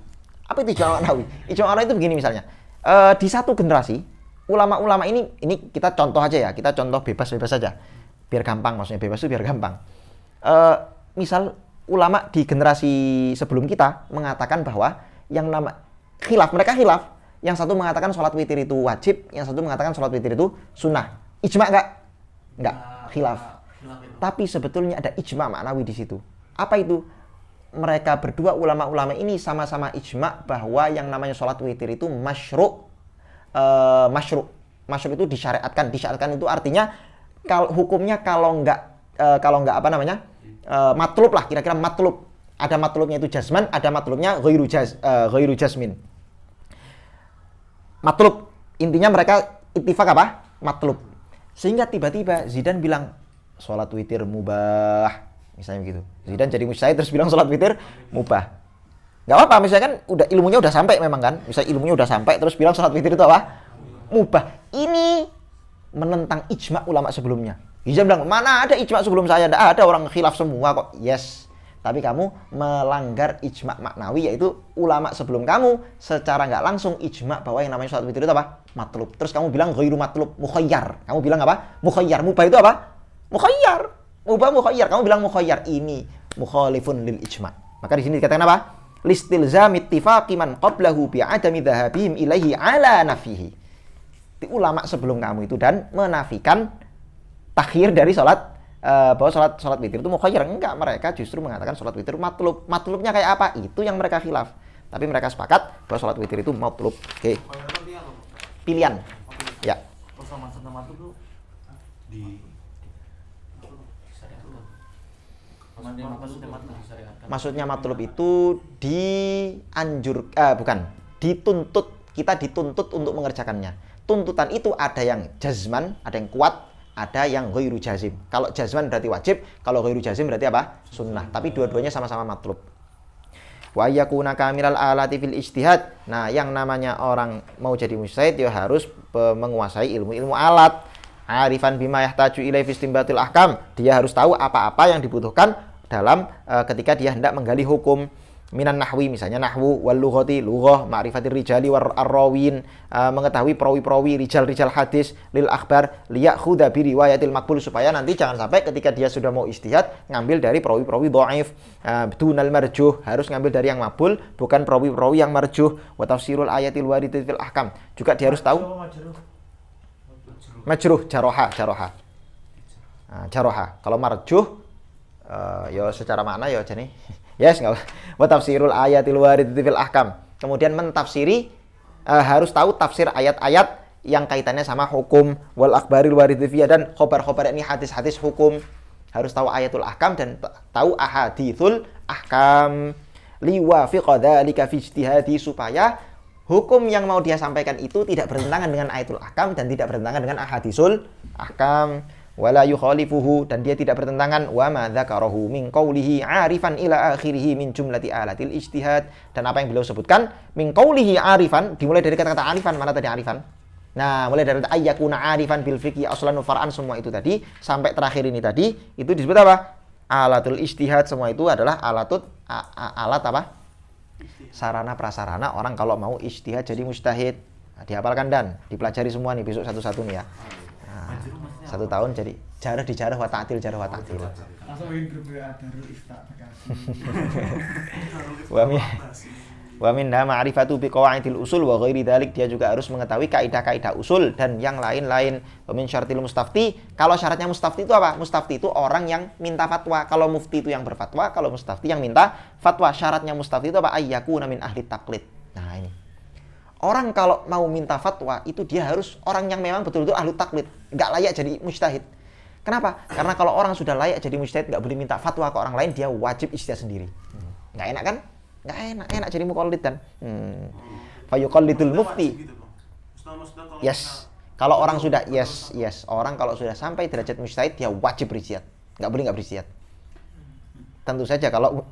Apa itu ijma' maknawi? Ijma' maknawi itu begini misalnya. Di satu generasi, ulama-ulama ini kita contoh aja ya. Kita contoh bebas-bebas saja. Biar gampang, maksudnya bebas itu biar gampang. Misal ulama di generasi sebelum kita mengatakan bahwa yang mereka khilaf. Yang satu mengatakan sholat witir itu wajib, yang satu mengatakan sholat witir itu sunnah. Ijma' enggak? Enggak, khilaf. Tapi sebetulnya ada ijma' maknawi di situ. Apa itu? Mereka berdua ulama-ulama ini sama-sama ijma' bahwa yang namanya sholat witir itu masyru'. Masyru' itu disyariatkan. Disyariatkan itu artinya hukumnya kalau enggak matlub lah, kira-kira matlub. Ada matlubnya itu jazman, ada matlubnya ghairu jazmin. Matlub, intinya mereka ittifaq apa? Matlub. Sehingga tiba-tiba Zidan bilang sholat witir mubah. Misalnya begitu. Zidan jadi mujtahid terus bilang sholat witir mubah. Gak apa-apa, misalnya kan ilmunya udah sampai memang kan. Misalnya ilmunya udah sampai terus bilang sholat witir itu apa? Mubah. Ini menentang ijma' ulama sebelumnya. Zidan bilang, mana ada ijma' sebelum saya? Tidak ada, orang khilaf semua kok. Yes. Tapi kamu melanggar ijma' maknawi, yaitu ulama sebelum kamu secara nggak langsung ijma' bahwa yang namanya sholat witir itu apa? Matlub. Terus kamu bilang ghairu matlub, mukhayyar. Kamu bilang apa? Mukhayyar. Mubah itu apa? Mukhayyar. Mubah mukhayyar, kamu bilang mukhayyar, ini mukhalifun lil ijma'. Maka di sini dikatakan apa? Listilzami ittifaqi man qablahu bi adami dhahabihim ilaihi ala nafihi. Ulama sebelum kamu itu dan menafikan takhir dari salat, bahwa salat witir itu mukhayyar. Enggak, mereka justru mengatakan salat witir matlub. Matlubnya kayak apa? Itu yang mereka khilaf. Tapi mereka sepakat bahwa salat witir itu matlub. Oke. Pilihan. Ya. Maksudnya matlub itu di Maksudnya matlub itu dituntut, kita dituntut untuk mengerjakannya. Tuntutan itu ada yang jazman, ada yang kuat, ada yang ghairu jazim. Kalau jazman berarti wajib, kalau ghairu jazim berarti apa? Sunnah. Tapi dua-duanya sama-sama matlub. Wa yakuna kamilal alati fil ijtihad. Nah, yang namanya orang mau jadi mujtahid dia harus menguasai ilmu-ilmu alat. Arifan bima yahtaju ilai fi istinbatil ahkam. Dia harus tahu apa-apa yang dibutuhkan dalam ketika dia hendak menggali hukum. Minan nahwi, misalnya nahwu, wal lughati, lughah, ma'rifatir rijali war arrawin, mengetahui perawi-perawi, rijal-rijal hadis, lil akhbar, liyakhudha bi riwayatil maqbul, supaya nanti jangan sampai ketika dia sudah mau ijtihad ngambil dari perawi-perawi dhaif, dunal marjuh, harus ngambil dari yang maqbul, bukan perawi-perawi yang marjuh. Wa tafsirul ayatil waridatil fil ahkam, juga dia harus tahu majruh, jaroha. Jaroha. Kalau marjuh ya secara makna ya jane yes, enggak. Wa tafsirul ayatil waridati fil ahkam. Kemudian mentafsiri, harus tahu tafsir ayat-ayat yang kaitannya sama hukum, wal akhbaril waridati fiha, dan khobar-khobar ini hadis-hadis hukum. Harus tahu ayatul ahkam dan tahu ahaditsul ahkam. Liwafiqa dzalika fi ijtihadi, supaya hukum yang mau dia sampaikan itu tidak bertentangan dengan ayatul ahkam dan tidak bertentangan dengan ahadisul ahkam. wala yukhalifuhu, dan dia tidak bertentangan, wa ma dzakarahu min qawlihi 'arifan ila akhirih min jumlati alatil ijtihad, dan apa yang beliau sebutkan min qawlihi 'arifan, dimulai dari kata-kata 'arifan, mana tadi 'arifan? Nah, mulai dari ayyakuna 'arifan bil fiqhi aslan wa far'an, semua itu tadi sampai terakhir ini tadi itu disebut apa? Alatul ijtihad. Semua itu adalah alat apa? Sarana prasarana orang kalau mau ijtihad jadi mujtahid. Nah, dihafalkan dan dipelajari semua nih besok satu-satu nih ya. Nah, 1 tahun jadi jarah wa ta'til, jarah wa ta'til. Langsung bikin grup WA Darul Ifta Bekasi. Wa minha ma'rifatu biqawaidil usul wa ghairi dzalik, dia juga harus mengetahui kaidah-kaidah usul dan yang lain-lain. Wa min syartil mustafti, kalau syaratnya mustafti itu apa? Mustafti itu orang yang minta fatwa. Kalau mufti itu yang berfatwa, kalau mustafti yang minta fatwa. Syaratnya mustafti itu apa? Ayyakuna min ahli taqlid. Nah, ini. Orang kalau mau minta fatwa itu dia harus orang yang memang betul-betul ahli taklid, nggak layak jadi mujtahid. Kenapa? Karena kalau orang sudah layak jadi mujtahid nggak boleh minta fatwa ke orang lain, dia wajib ijtihad sendiri. Nggak enak kan? Nggak enak jadi muqallid kan. Fayuqallidul mufti. Yes. Kalau orang sudah orang kalau sudah sampai derajat mujtahid dia wajib berijtihad. Nggak boleh nggak berijtihad. Tentu saja kalau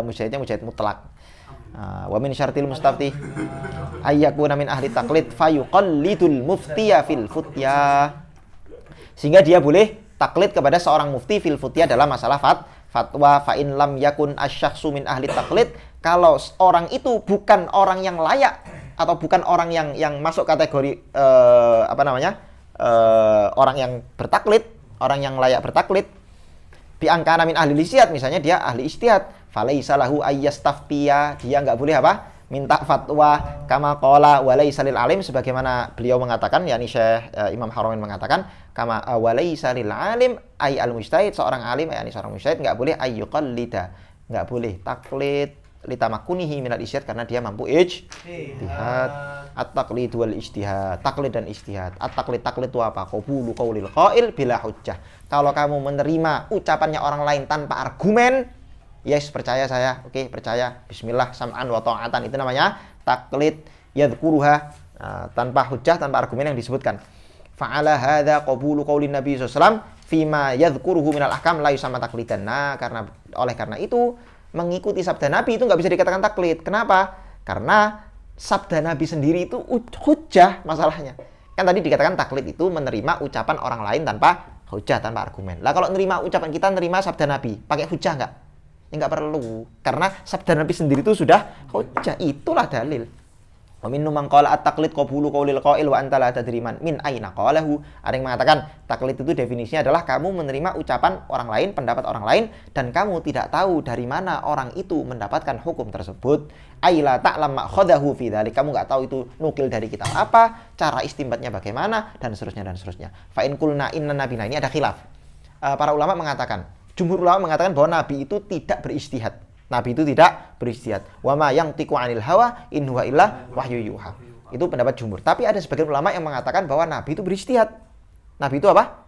mujtahidnya mujtahid mutlak. Wa min syartil mustafti ayyakuna min ahli taqlid fayuqallidul muftiya fil futya, sehingga dia boleh taklid kepada seorang mufti fil futya dalam masalah fatwa. Fa in lam yakun asy-syakhsu min ahli taqlid, kalau orang itu bukan orang yang layak atau bukan orang yang masuk kategori orang yang bertaklid, orang yang layak bertaklid, bi angkana min ahli ijtihad, misalnya dia ahli ijtihad, falaisa lahu ayyastaftiya, dia enggak boleh apa? Minta fatwa, kama qala walaisa lil alim, sebagaimana beliau mengatakan, yakni Syekh Imam Haramain mengatakan, kama walaisa lil alim ay al mujtahid, seorang alim yakni seorang mujtahid enggak boleh ayyuqallida, enggak boleh taklid litamakunihi minal ijtihad, karena dia mampu ijtihad. At-taqlid wal ijtihad, taklid dan ijtihad. At-taqlid itu apa? Qabulu qaulil qail bila hujjah. Kalau kamu menerima ucapannya orang lain tanpa argumen, yes, percaya saya, oke, percaya, bismillah, sam'an wa ta'atan, itu namanya taklid. Yadhkuruha, tanpa hujjah, tanpa argumen yang disebutkan. Fa'ala hadza qabulu qaulin nabi sallallahu alaihi wasallam fima yadhkuruhu minal ahkam la yusamma taklidan. Nah, oleh karena itu mengikuti sabda Nabi itu nggak bisa dikatakan taklid. Kenapa? Karena sabda Nabi sendiri itu hujjah masalahnya. Kan tadi dikatakan taklid itu menerima ucapan orang lain tanpa hujjah, tanpa argumen. Lah kalau nerima ucapan kita, nerima sabda Nabi, pakai hujjah nggak? Ya nggak perlu. Karena sabda Nabi sendiri itu sudah hujjah, itulah dalil. Wa minhum man qala at-taqlid qabulu qaulil qail wa anta la tadri man min aina qalahu. Ada yang mengatakan taklid itu definisinya adalah kamu menerima ucapan orang lain, pendapat orang lain, dan kamu tidak tahu dari mana orang itu mendapatkan hukum tersebut. Aila ta'lam ma khadahu fi dzalik, kamu nggak tahu itu nukil dari kitab apa, cara istinbatnya bagaimana, dan seterusnya dan seterusnya. Fa in qulna inna nabina, ini ada khilaf. Para ulama mengatakan, jumhur ulama mengatakan bahwa Nabi itu tidak berijtihad. Nabi itu tidak berijtihad. Wa ma yantiqu 'anil hawa in huwa illa wahyu yuha. Itu pendapat jumhur. Tapi ada sebagian ulama yang mengatakan bahwa Nabi itu berijtihad. Nabi itu apa?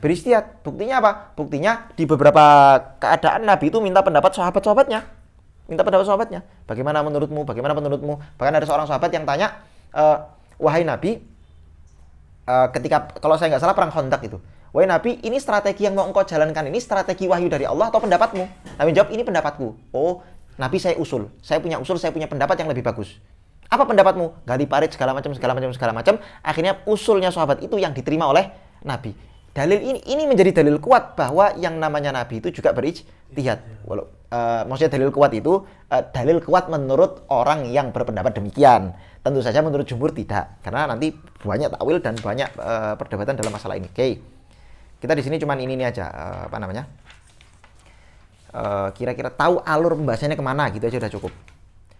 Berijtihad. Buktinya apa? Buktinya di beberapa keadaan Nabi itu minta pendapat sahabat-sahabatnya. Minta pendapat sahabatnya. Bagaimana menurutmu? Bagaimana menurutmu? Bahkan ada seorang sahabat yang tanya, wahai Nabi, ketika kalau saya nggak salah perang Khandaq itu, wahai Nabi, ini strategi yang mau engkau jalankan, ini strategi wahyu dari Allah atau pendapatmu? Nabi jawab, ini pendapatku. Oh, Nabi, saya punya usul, saya punya pendapat yang lebih bagus. Apa pendapatmu? Gali parit segala macam. Akhirnya usulnya sahabat itu yang diterima oleh Nabi. Dalil ini menjadi dalil kuat bahwa yang namanya Nabi itu juga berijtihad. Maksudnya dalil kuat itu dalil kuat menurut orang yang berpendapat demikian. Tentu saja menurut jumhur tidak, karena nanti banyak takwil dan banyak perdebatan dalam masalah ini. Oke. Kita di sini cuman ini aja, kira-kira tahu alur pembahasannya kemana, gitu aja udah cukup.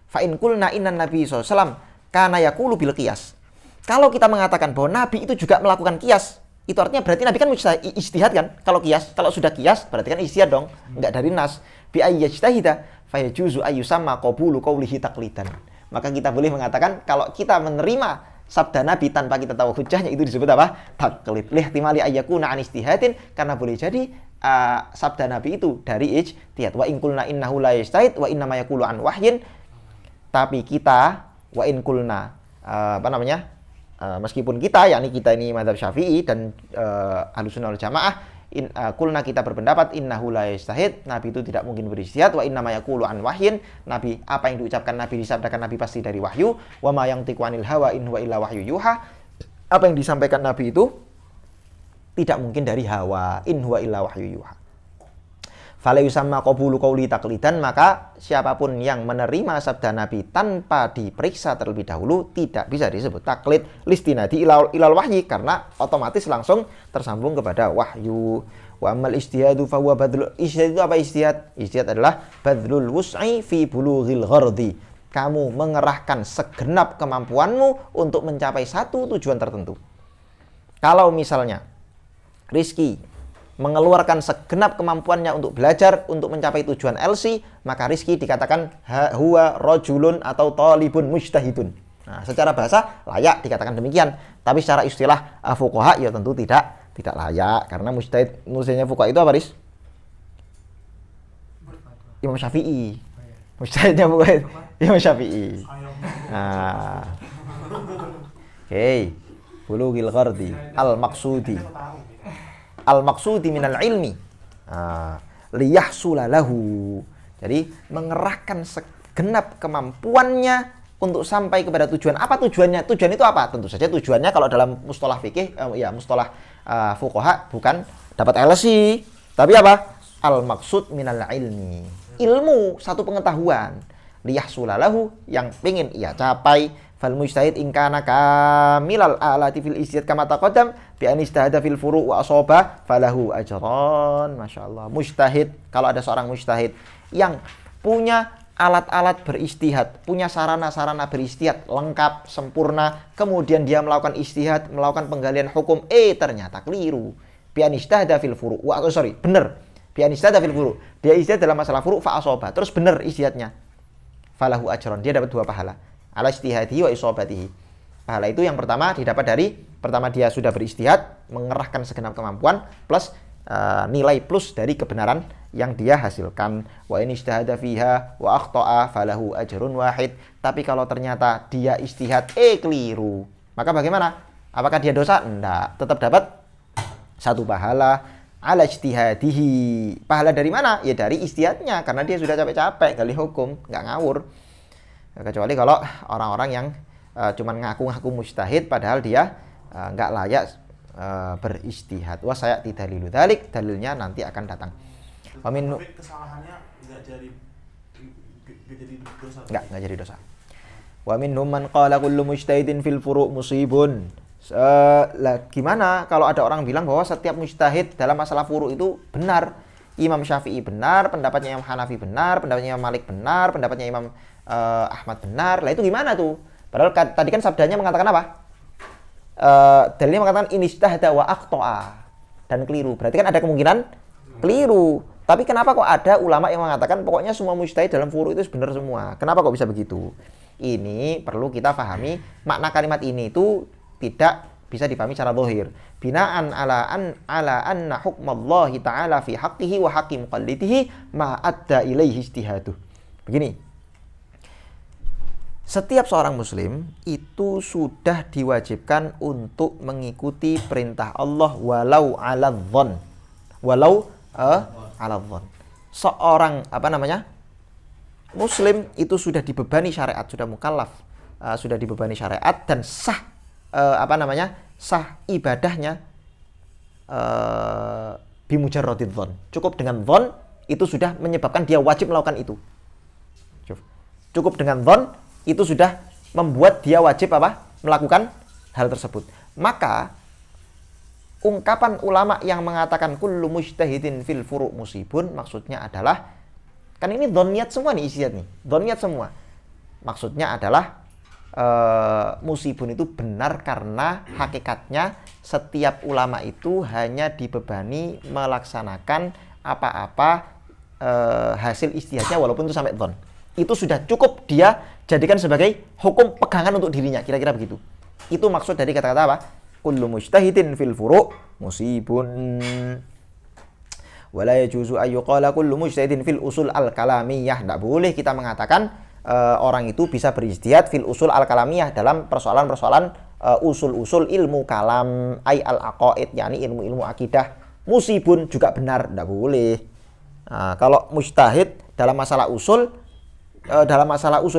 Fa in qulna innan nabi sallallahu alaihi wasallam kana yaqulu bil qiyas. Kalau kita mengatakan bahwa Nabi itu juga melakukan qiyas, itu artinya berarti Nabi kan ijtihad kan? Kalau sudah qiyas berarti kan ijtihad dong, enggak dari nas. Bi ayyajtahida fa yajuzu ayyusamma qabulu qawlihi taqlidan. Maka kita boleh mengatakan kalau kita menerima sabda Nabi tanpa kita tahu hujahnya itu disebut apa? Taklid. Lihtimali ayyakuna an ijtihadin, karena boleh jadi sabda Nabi itu dari ijtihad. Wa in qulna innahu la yajtahid wa inna ma yaqulu an wahyin. Tapi kita wa in qulna meskipun kita, yakni kita ini mazhab Syafi'i dan Ahlussunnah wal Jamaah, kulna kita berpendapat innahu la yastahid, Nabi itu tidak mungkin beristihad, wa inna ma yaqulu an wahyin, Nabi apa yang diucapkan Nabi disabdakan Nabi pasti dari wahyu, wa ma yantiqu anil hawa in huwa illa wahyu yuha, apa yang disampaikan Nabi itu tidak mungkin dari hawa, in huwa illa wahyu yuha. Fala yusamma qabulu qauli taqlidan, maka siapapun yang menerima sabda Nabi tanpa diperiksa terlebih dahulu tidak bisa disebut taklid listinadi ilal wahyi, karena otomatis langsung tersambung kepada wahyu. Wa amal ijtihadu fa huwa badlul, ijtihad itu apa ijtihad? Ijtihad adalah badlul wus'i fi bulughil ghardi. Kamu mengerahkan segenap kemampuanmu untuk mencapai satu tujuan tertentu. Kalau misalnya Rizky mengeluarkan segenap kemampuannya untuk belajar, untuk mencapai tujuan LC, maka Rizky dikatakan huwa rojulun atau talibun mujtahidun. Nah, secara bahasa layak dikatakan demikian, tapi secara istilah fuqaha ya tentu tidak layak, karena mujtahid, maksudnya fuqaha itu apa, Riz? Imam Syafi'i. Mujtahidnya bukan Imam Syafi'i. Nah. Oke. Bulughil ghardi al-maqsudi minal ilmi liyahsula lahu. Jadi mengerahkan segenap kemampuannya untuk sampai kepada tujuan. Apa tujuannya? Tujuan itu apa? Tentu saja tujuannya kalau dalam mustalah fikih mustalah fuqaha bukan dapat LC, tapi apa? Al-maqsud minal ilmi. Ilmu, satu pengetahuan. Liyahsula lahu, yang ingin ia capai. Fal mujtahid in kana kamilal alati fil ijtihad kama taqaddam bi an ijtahada fil furu' wa asaba falahu ajran. Masyaallah. Mujtahid, kalau ada seorang mujtahid yang punya alat-alat beristihad, punya sarana-sarana beristihad lengkap, sempurna, kemudian dia melakukan istihad, melakukan penggalian hukum, ternyata keliru. Bi an ijtahada fil furu' benar. Bi an ijtahada fil furu'. Dia istihad dalam masalah furu' fa asaba, terus benar istihadnya. Falahu ajran. Dia dapat 2 pahala. Ala istihadihi wa isobatihi. Pahala itu yang pertama didapat dari, pertama dia sudah beristihad, mengerahkan segenap kemampuan, plus nilai plus dari kebenaran yang dia hasilkan. Wa in ijtahada fiha wa akhta'a falahu ajrun wahid. Tapi kalau ternyata dia istihad keliru, maka bagaimana? Apakah dia dosa? Enggak, tetap dapat 1 pahala. Ala ijtihadihi. Pahala dari mana? Ya dari istihadnya, karena dia sudah capek-capek gali hukum, enggak ngawur. Kecuali kalau orang-orang yang cuman ngaku-ngaku mujtahid padahal dia nggak layak beristihad. Wa sayati dalilu dzalik, dalilnya nanti akan datang. Tapi kesalahannya nggak jadi dosa. Nggak jadi dosa. Wa minhum man qala kullu mujtahidin fil furu' musibun. Gimana kalau ada orang bilang bahwa setiap mujtahid dalam masalah furu' itu benar? Imam Syafi'i benar, pendapatnya Imam Hanafi benar, pendapatnya Imam Malik benar, pendapatnya Imam Ahmad benar. Lah itu gimana tuh? Padahal tadi kan sabdanya mengatakan apa? Dalilnya mengatakan inistahada wa akhta'a, dan keliru. Berarti kan ada kemungkinan keliru. Tapi kenapa kok ada ulama yang mengatakan pokoknya semua mujtahid dalam furu' itu benar semua? Kenapa kok bisa begitu? Ini perlu kita pahami, makna kalimat ini itu tidak bisa dipahami secara zahir. Binaan ala anna hukmallahi ta'ala fi haqqihi wa haqqi muqallidihi ma adda ilaihi ijtihaduh. Begini. Setiap seorang muslim itu sudah diwajibkan untuk mengikuti perintah Allah walau 'ala dhon. Walau 'ala dhon. Seorang muslim itu sudah dibebani syariat, sudah mukallaf, sudah dibebani syariat dan sah sah ibadahnya bimujarradid dhon. Cukup dengan dhon itu sudah menyebabkan dia wajib melakukan itu. Cukup dengan dhon itu sudah membuat dia wajib melakukan hal tersebut. Maka ungkapan ulama yang mengatakan kullu mujtahidin fil furu' musibun, maksudnya adalah, kan ini dhoniyat semua nih, ijtihad nih, dhoniyat semua. Maksudnya adalah musibun itu benar karena hakikatnya setiap ulama itu hanya dibebani melaksanakan apa-apa hasil ijtihadnya walaupun itu sampai dhon. Itu sudah cukup dia jadikan sebagai hukum pegangan untuk dirinya, kira-kira begitu. Itu maksud dari kata-kata apa? Kullu mujtahidin fil furu' musibun. Wala yajuzu ayyuqala kullu mujtahidin fil usul al-kalamiyah. Tidak boleh kita mengatakan orang itu bisa berijtihad fil usul al-kalamiyah dalam persoalan-persoalan usul-usul ilmu kalam, ay al-aqaid, yakni ilmu-ilmu akidah, musibun juga benar, tidak boleh. Nah, kalau mujtahid dalam masalah usul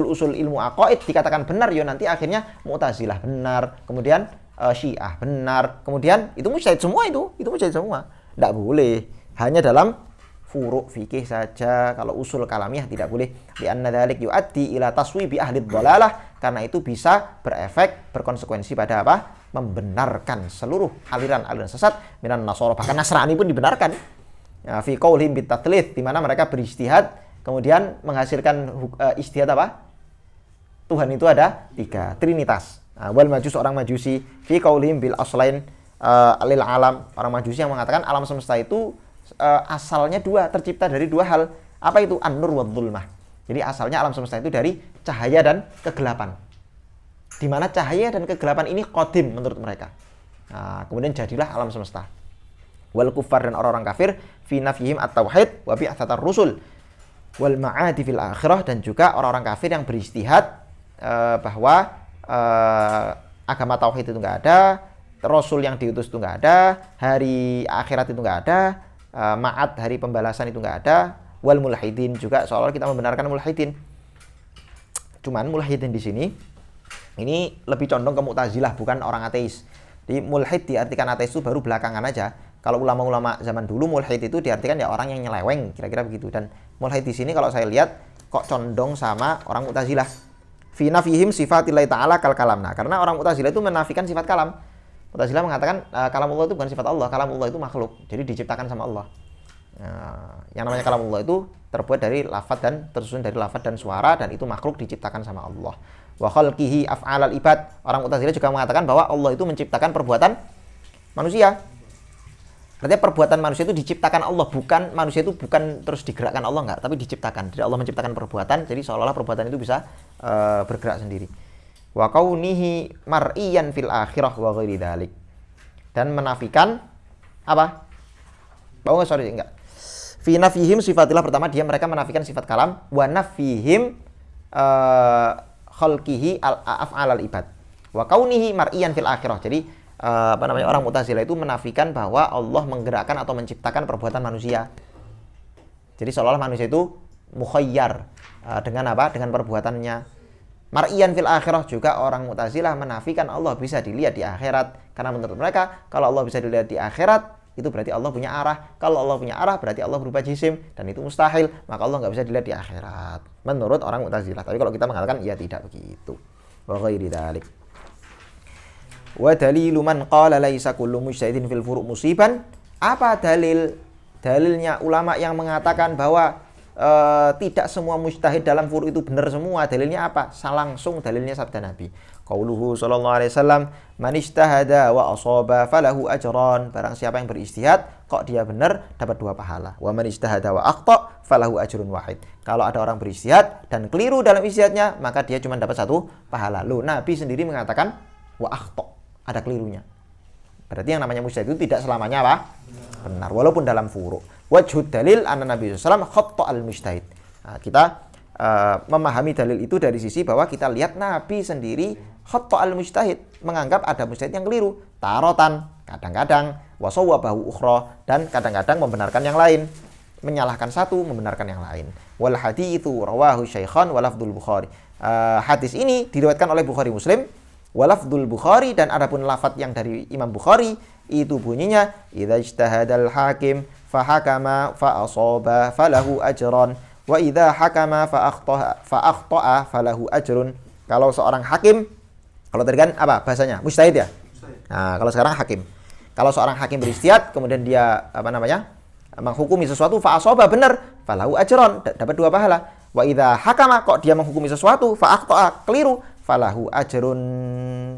usul ilmu aqaid dikatakan benar, ya nanti akhirnya Mu'tazilah benar, kemudian Syiah benar, kemudian itu mujtahid semua, itu mujtahid semua. Tidak boleh. Hanya dalam furu' fikih saja. Kalau usul kalamiah tidak boleh. Li anna dzalik yuaddi ila taswibi ahli dhalalah, karena itu bisa berefek, berkonsekuensi pada apa? Membenarkan seluruh aliran-aliran sesat minan Nasara, bahkan Nasrani pun dibenarkan. Ya, fi qaulihim bitatslits, di mana mereka beristihad kemudian menghasilkan istihad apa? Tuhan itu ada 3, trinitas. Wal majus, orang Majusi, fi qaulihim bil aslain lil alam, orang Majusi yang mengatakan alam semesta itu asalnya 2, tercipta dari 2 hal. Apa itu? An-nur wa dzulmah. Jadi asalnya alam semesta itu dari cahaya dan kegelapan. Di mana cahaya dan kegelapan ini qadim menurut mereka. Nah, kemudian jadilah alam semesta. Wal kuffar, dan orang-orang kafir, fi nafyihim at-tauhid wa bi'atsatar rusul wal ma'adi fil akhirah, dan juga orang-orang kafir yang beristihad bahwa agama tauhid itu enggak ada, rasul yang diutus itu enggak ada, hari akhirat itu enggak ada, ma'ad, hari pembalasan itu enggak ada, wal mulhidin, juga seolah kita membenarkan mulhidin. Cuman mulhidin di sini ini lebih condong ke Mu'tazilah, bukan orang ateis. Di mulhid diartikan ateis itu baru belakangan aja. Kalau ulama-ulama zaman dulu mulhid itu diartikan ya orang yang nyeleweng, kira-kira begitu. Dan mulhid di sini kalau saya lihat kok condong sama orang Mu'tazilah. Fi nafihim sifatillahi ta'ala kal kalam. Nah, karena orang Mu'tazilah itu menafikan sifat kalam. Mu'tazilah mengatakan kalamullah itu bukan sifat Allah, kalamullah itu makhluk, jadi diciptakan sama Allah. Yang namanya kalamullah itu terbuat dari lafaz dan tersusun dari lafaz dan suara, dan itu makhluk diciptakan sama Allah. Wa khalqihi af'alal ibad. Orang Mu'tazilah juga mengatakan bahwa Allah itu menciptakan perbuatan manusia. Artinya perbuatan manusia itu diciptakan Allah, bukan manusia itu bukan terus digerakkan Allah, enggak, tapi diciptakan. Jadi Allah menciptakan perbuatan, jadi seolah-olah perbuatan itu bisa bergerak sendiri. Wa kaunihi mar'iyan fil akhirah wa ghairi dzalik. Dan menafikan apa? Enggak. Fi nafihim sifatillah, pertama dia mereka menafikan sifat kalam, wa nafihim khalqihi af'alal ibad. Wa kaunihi mar'iyan fil akhirah. Jadi orang Mu'tazilah itu menafikan bahwa Allah menggerakkan atau menciptakan perbuatan manusia. Jadi seolah-olah manusia itu mukhayyar dengan apa? Dengan perbuatannya. Mar'iyan fil akhirah, juga orang Mu'tazilah menafikan Allah bisa dilihat di akhirat, karena menurut mereka kalau Allah bisa dilihat di akhirat itu berarti Allah punya arah. Kalau Allah punya arah berarti Allah berupa jisim, dan itu mustahil, maka Allah nggak bisa dilihat di akhirat menurut orang Mu'tazilah. Tapi kalau kita mengatakan ya tidak begitu. Wa ghairi dzalik. Wa dalilu man qala laisa kullu mujtahidin fil furu' musiban. Apa dalilnya ulama yang mengatakan bahwa tidak semua mujtahid dalam furu' itu benar semua? Dalilnya apa? Langsung dalilnya sabda Nabi. Qauluhu sallallahu alaihi wasallam, man ijtahada wa asaba falahu ajran. Barang siapa yang beristihad kok dia benar dapat 2 pahala. Wa man ijtahada wa akhta falahu ajrun wahid. Kalau ada orang beristihad dan keliru dalam istihadnya, maka dia cuma dapat 1 pahala. Loh, Nabi sendiri mengatakan wa akhta, ada kelirunya. Berarti yang namanya mujtahid itu tidak selamanya apa? Benar, walaupun dalam furu'. Wajhud dalil anna Nabi sallallahu alaihi wasallam khatta al-mujtahid. Nah, kita memahami dalil itu dari sisi bahwa kita lihat Nabi sendiri khatta al-mujtahid, menganggap ada mujtahid yang keliru. Tarotan, kadang-kadang, wasawwabahu ukhra, dan kadang-kadang membenarkan yang lain. Menyalahkan satu, membenarkan yang lain. Wal haditsu rawahu syaikhan wa lafdzul Bukhari. Hadis ini diriwayatkan oleh Bukhari Muslim. Walafdul Bukhari, dan adapun lafaz yang dari Imam Bukhari itu bunyinya idza ijtahadal hakim fa hakama fa asaba falahu ajran wa idza hakama fa akhta'a falahu ajrun. Kalau seorang hakim, kalau tadi kan apa bahasanya? Mujtahid ya? Nah, kalau sekarang hakim. Kalau seorang hakim beristihad kemudian dia menghukumi sesuatu fa asaba benar, falahu ajran, dapat 2 pahala. Wa idza hakama, kok dia menghukumi sesuatu fa akhta'a, keliru, falahu ajrun.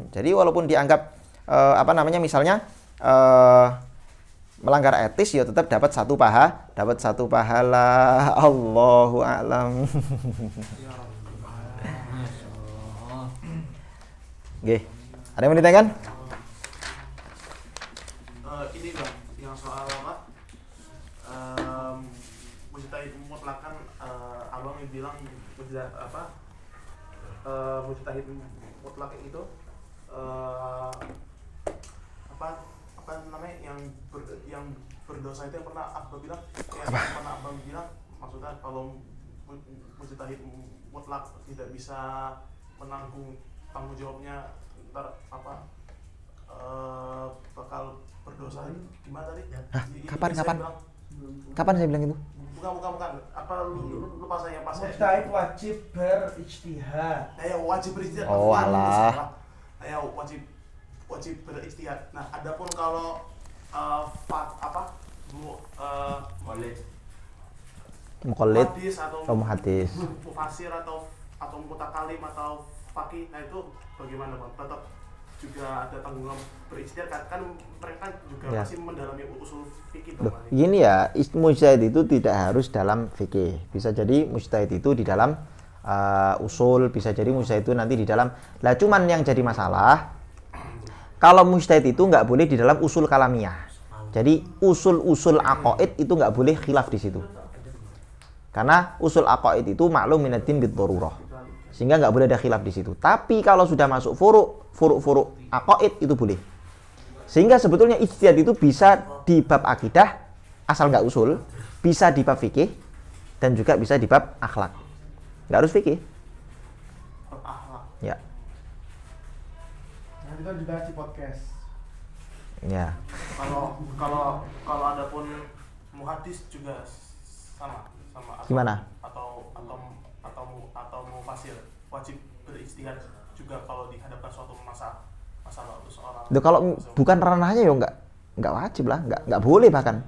Jadi walaupun dianggap misalnya melanggar etis, ya tetap dapat 1 pahala. Allahu a'lam. Oke. Ada yang mau ditanyakan? Ini Bang, yang soal apa? Mujtahid mutlakan, Abang bilang mujtahid mutlak itu apa namanya yang berdosa itu yang pernah Abang bilang, maksudnya kalau mujtahid mutlak tidak bisa menanggung tanggung jawabnya, ntar bakal berdosa. Gimana tadi? Kapan saya bilang itu? Bukan. Apa lupa saya pas Mujtahid wajib berijtihad. Wajib berijtihad. Oh, alah. Wajib berijtihad. Nah, adapun kalau Muqallid hadis atau hadis. mufasir atau mutakalim atau faqih, nah itu bagaimana Bang? Tetap juga ada tanggungan berijtihad kan mereka juga Ya. masih mendalami usul fikih Bang. Gini ya, mujtahid itu tidak harus dalam fikih. Bisa jadi mujtahid itu di dalam usul, bisa jadi mujtahid itu nanti di dalam. Lah cuman yang jadi masalah kalau mujtahid itu nggak boleh di dalam usul kalamiyah. Jadi usul-usul aqaid itu nggak boleh khilaf di situ. Karena usul aqaid itu maklum minaddin bid-darurah. Sehingga nggak boleh ada khilaf di situ. Tapi kalau sudah masuk furu' aqaid itu boleh. Sehingga sebetulnya ijtihad itu bisa di bab akidah asal nggak usul, bisa di bab fikih dan juga bisa di bab akhlak. Nggak harus fikih. Ya. Nah, kita dibahas di podcast. Ya. Kalau ada pun muhadis juga sama Gimana? atau mufasir wajib berijtihad juga kalau dihadapkan suatu masalah seorang. Duh, kalau bukan ranahnya ya nggak wajib lah, nggak boleh bahkan.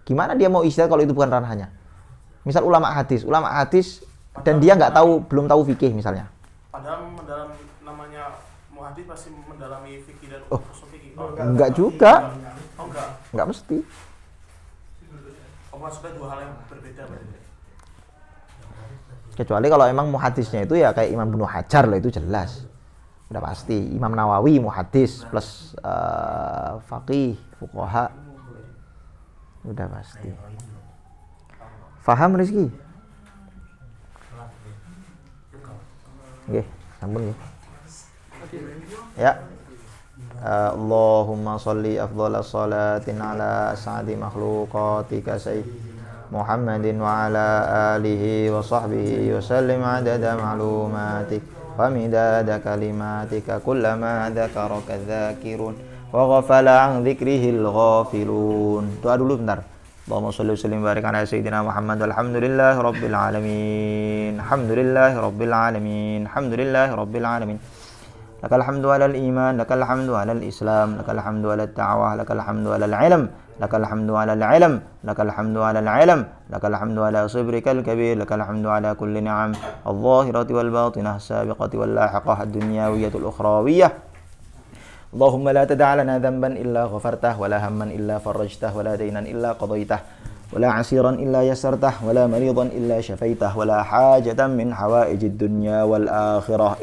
Gimana dia mau ijtihad kalau itu bukan ranahnya? Misal ulama hadis dan dia belum tahu fikih misalnya. Padahal namanya muhadis pasti mendalami fikih dan usul fikih. Enggak juga. Enggak mesti. Maksudnya dua hal yang berbeda. Kecuali kalau emang muhadisnya itu ya kayak Imam Ibnu Hajar lah, itu jelas. Udah pasti. Imam Nawawi muhadis plus faqih, fuqaha. Udah pasti. Faham Rizky? Nggih, sampun nggih. Ya. Allahumma sholli afdhalas salatin ala as'adi makhluqatika sayyid Muhammadin wa ala alihi wa sahbihi wa sallim adada ma'lumatik wa midada kalimatika kullama dzakaraka dzakirun wa ghafala an dzikrihil ghafilun. Doa dulu bentar. Allahumma sholli wa sallim barik ala sayyidina Muhammad walhamdulillahi rabbil alamin. Alhamdulillahi rabbil alamin. Alhamdulillahi rabbil alamin. Lakal hamdu alal iman, lakal hamdu alal islam, lakal hamdu alal da'wah, lakal hamdu alal ilm, lakal hamdu alal ilm, lakal hamdu alal ilm, lakal hamdu ala sibrikal kabir, lakal hamdu ala kulli ni'am, al-zahirati wal batinah, sabiqati wal lahiqah, ad-dunyawiyatul ukhrawiyah. Allahumma la tada' lana dhanban illa ghafartah, wa la hamman illa farajtah, wa la daynan illa qadaitah, ولا عسيرا إلا يسرته ولا مريضا إلا شفيته ولا حاجة من حوائج الدنيا والآخرة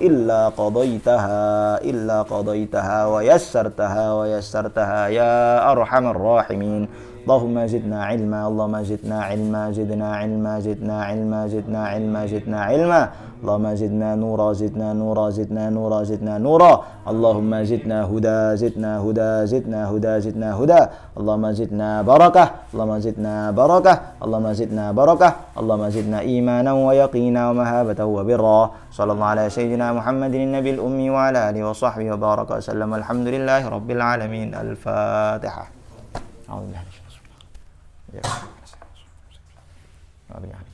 إلا قضيتها ويسرتها يا أرحم الراحمين. اللهم زدنا علما، اللهم زدنا علما، زدنا علما، زدنا علما، زدنا علما، زدنا علما. اللهم زدنا نورا، زدنا نورا، زدنا نورا، زدنا نورا. اللهم زدنا هدى، زدنا هدى، زدنا هدى، زدنا هدى. اللهم زدنا بركة، اللهم زدنا بركة، اللهم زدنا بركة. اللهم زدنا إيمانا ويقينا ومهابة وبرا. صلى الله على سيدنا محمد النبي الأمي وعلى آله وصحبه وبارك وسلم. الحمد لله رب العالمين. الفاتحة. أعوذ بالله من الشيطان الرجيم.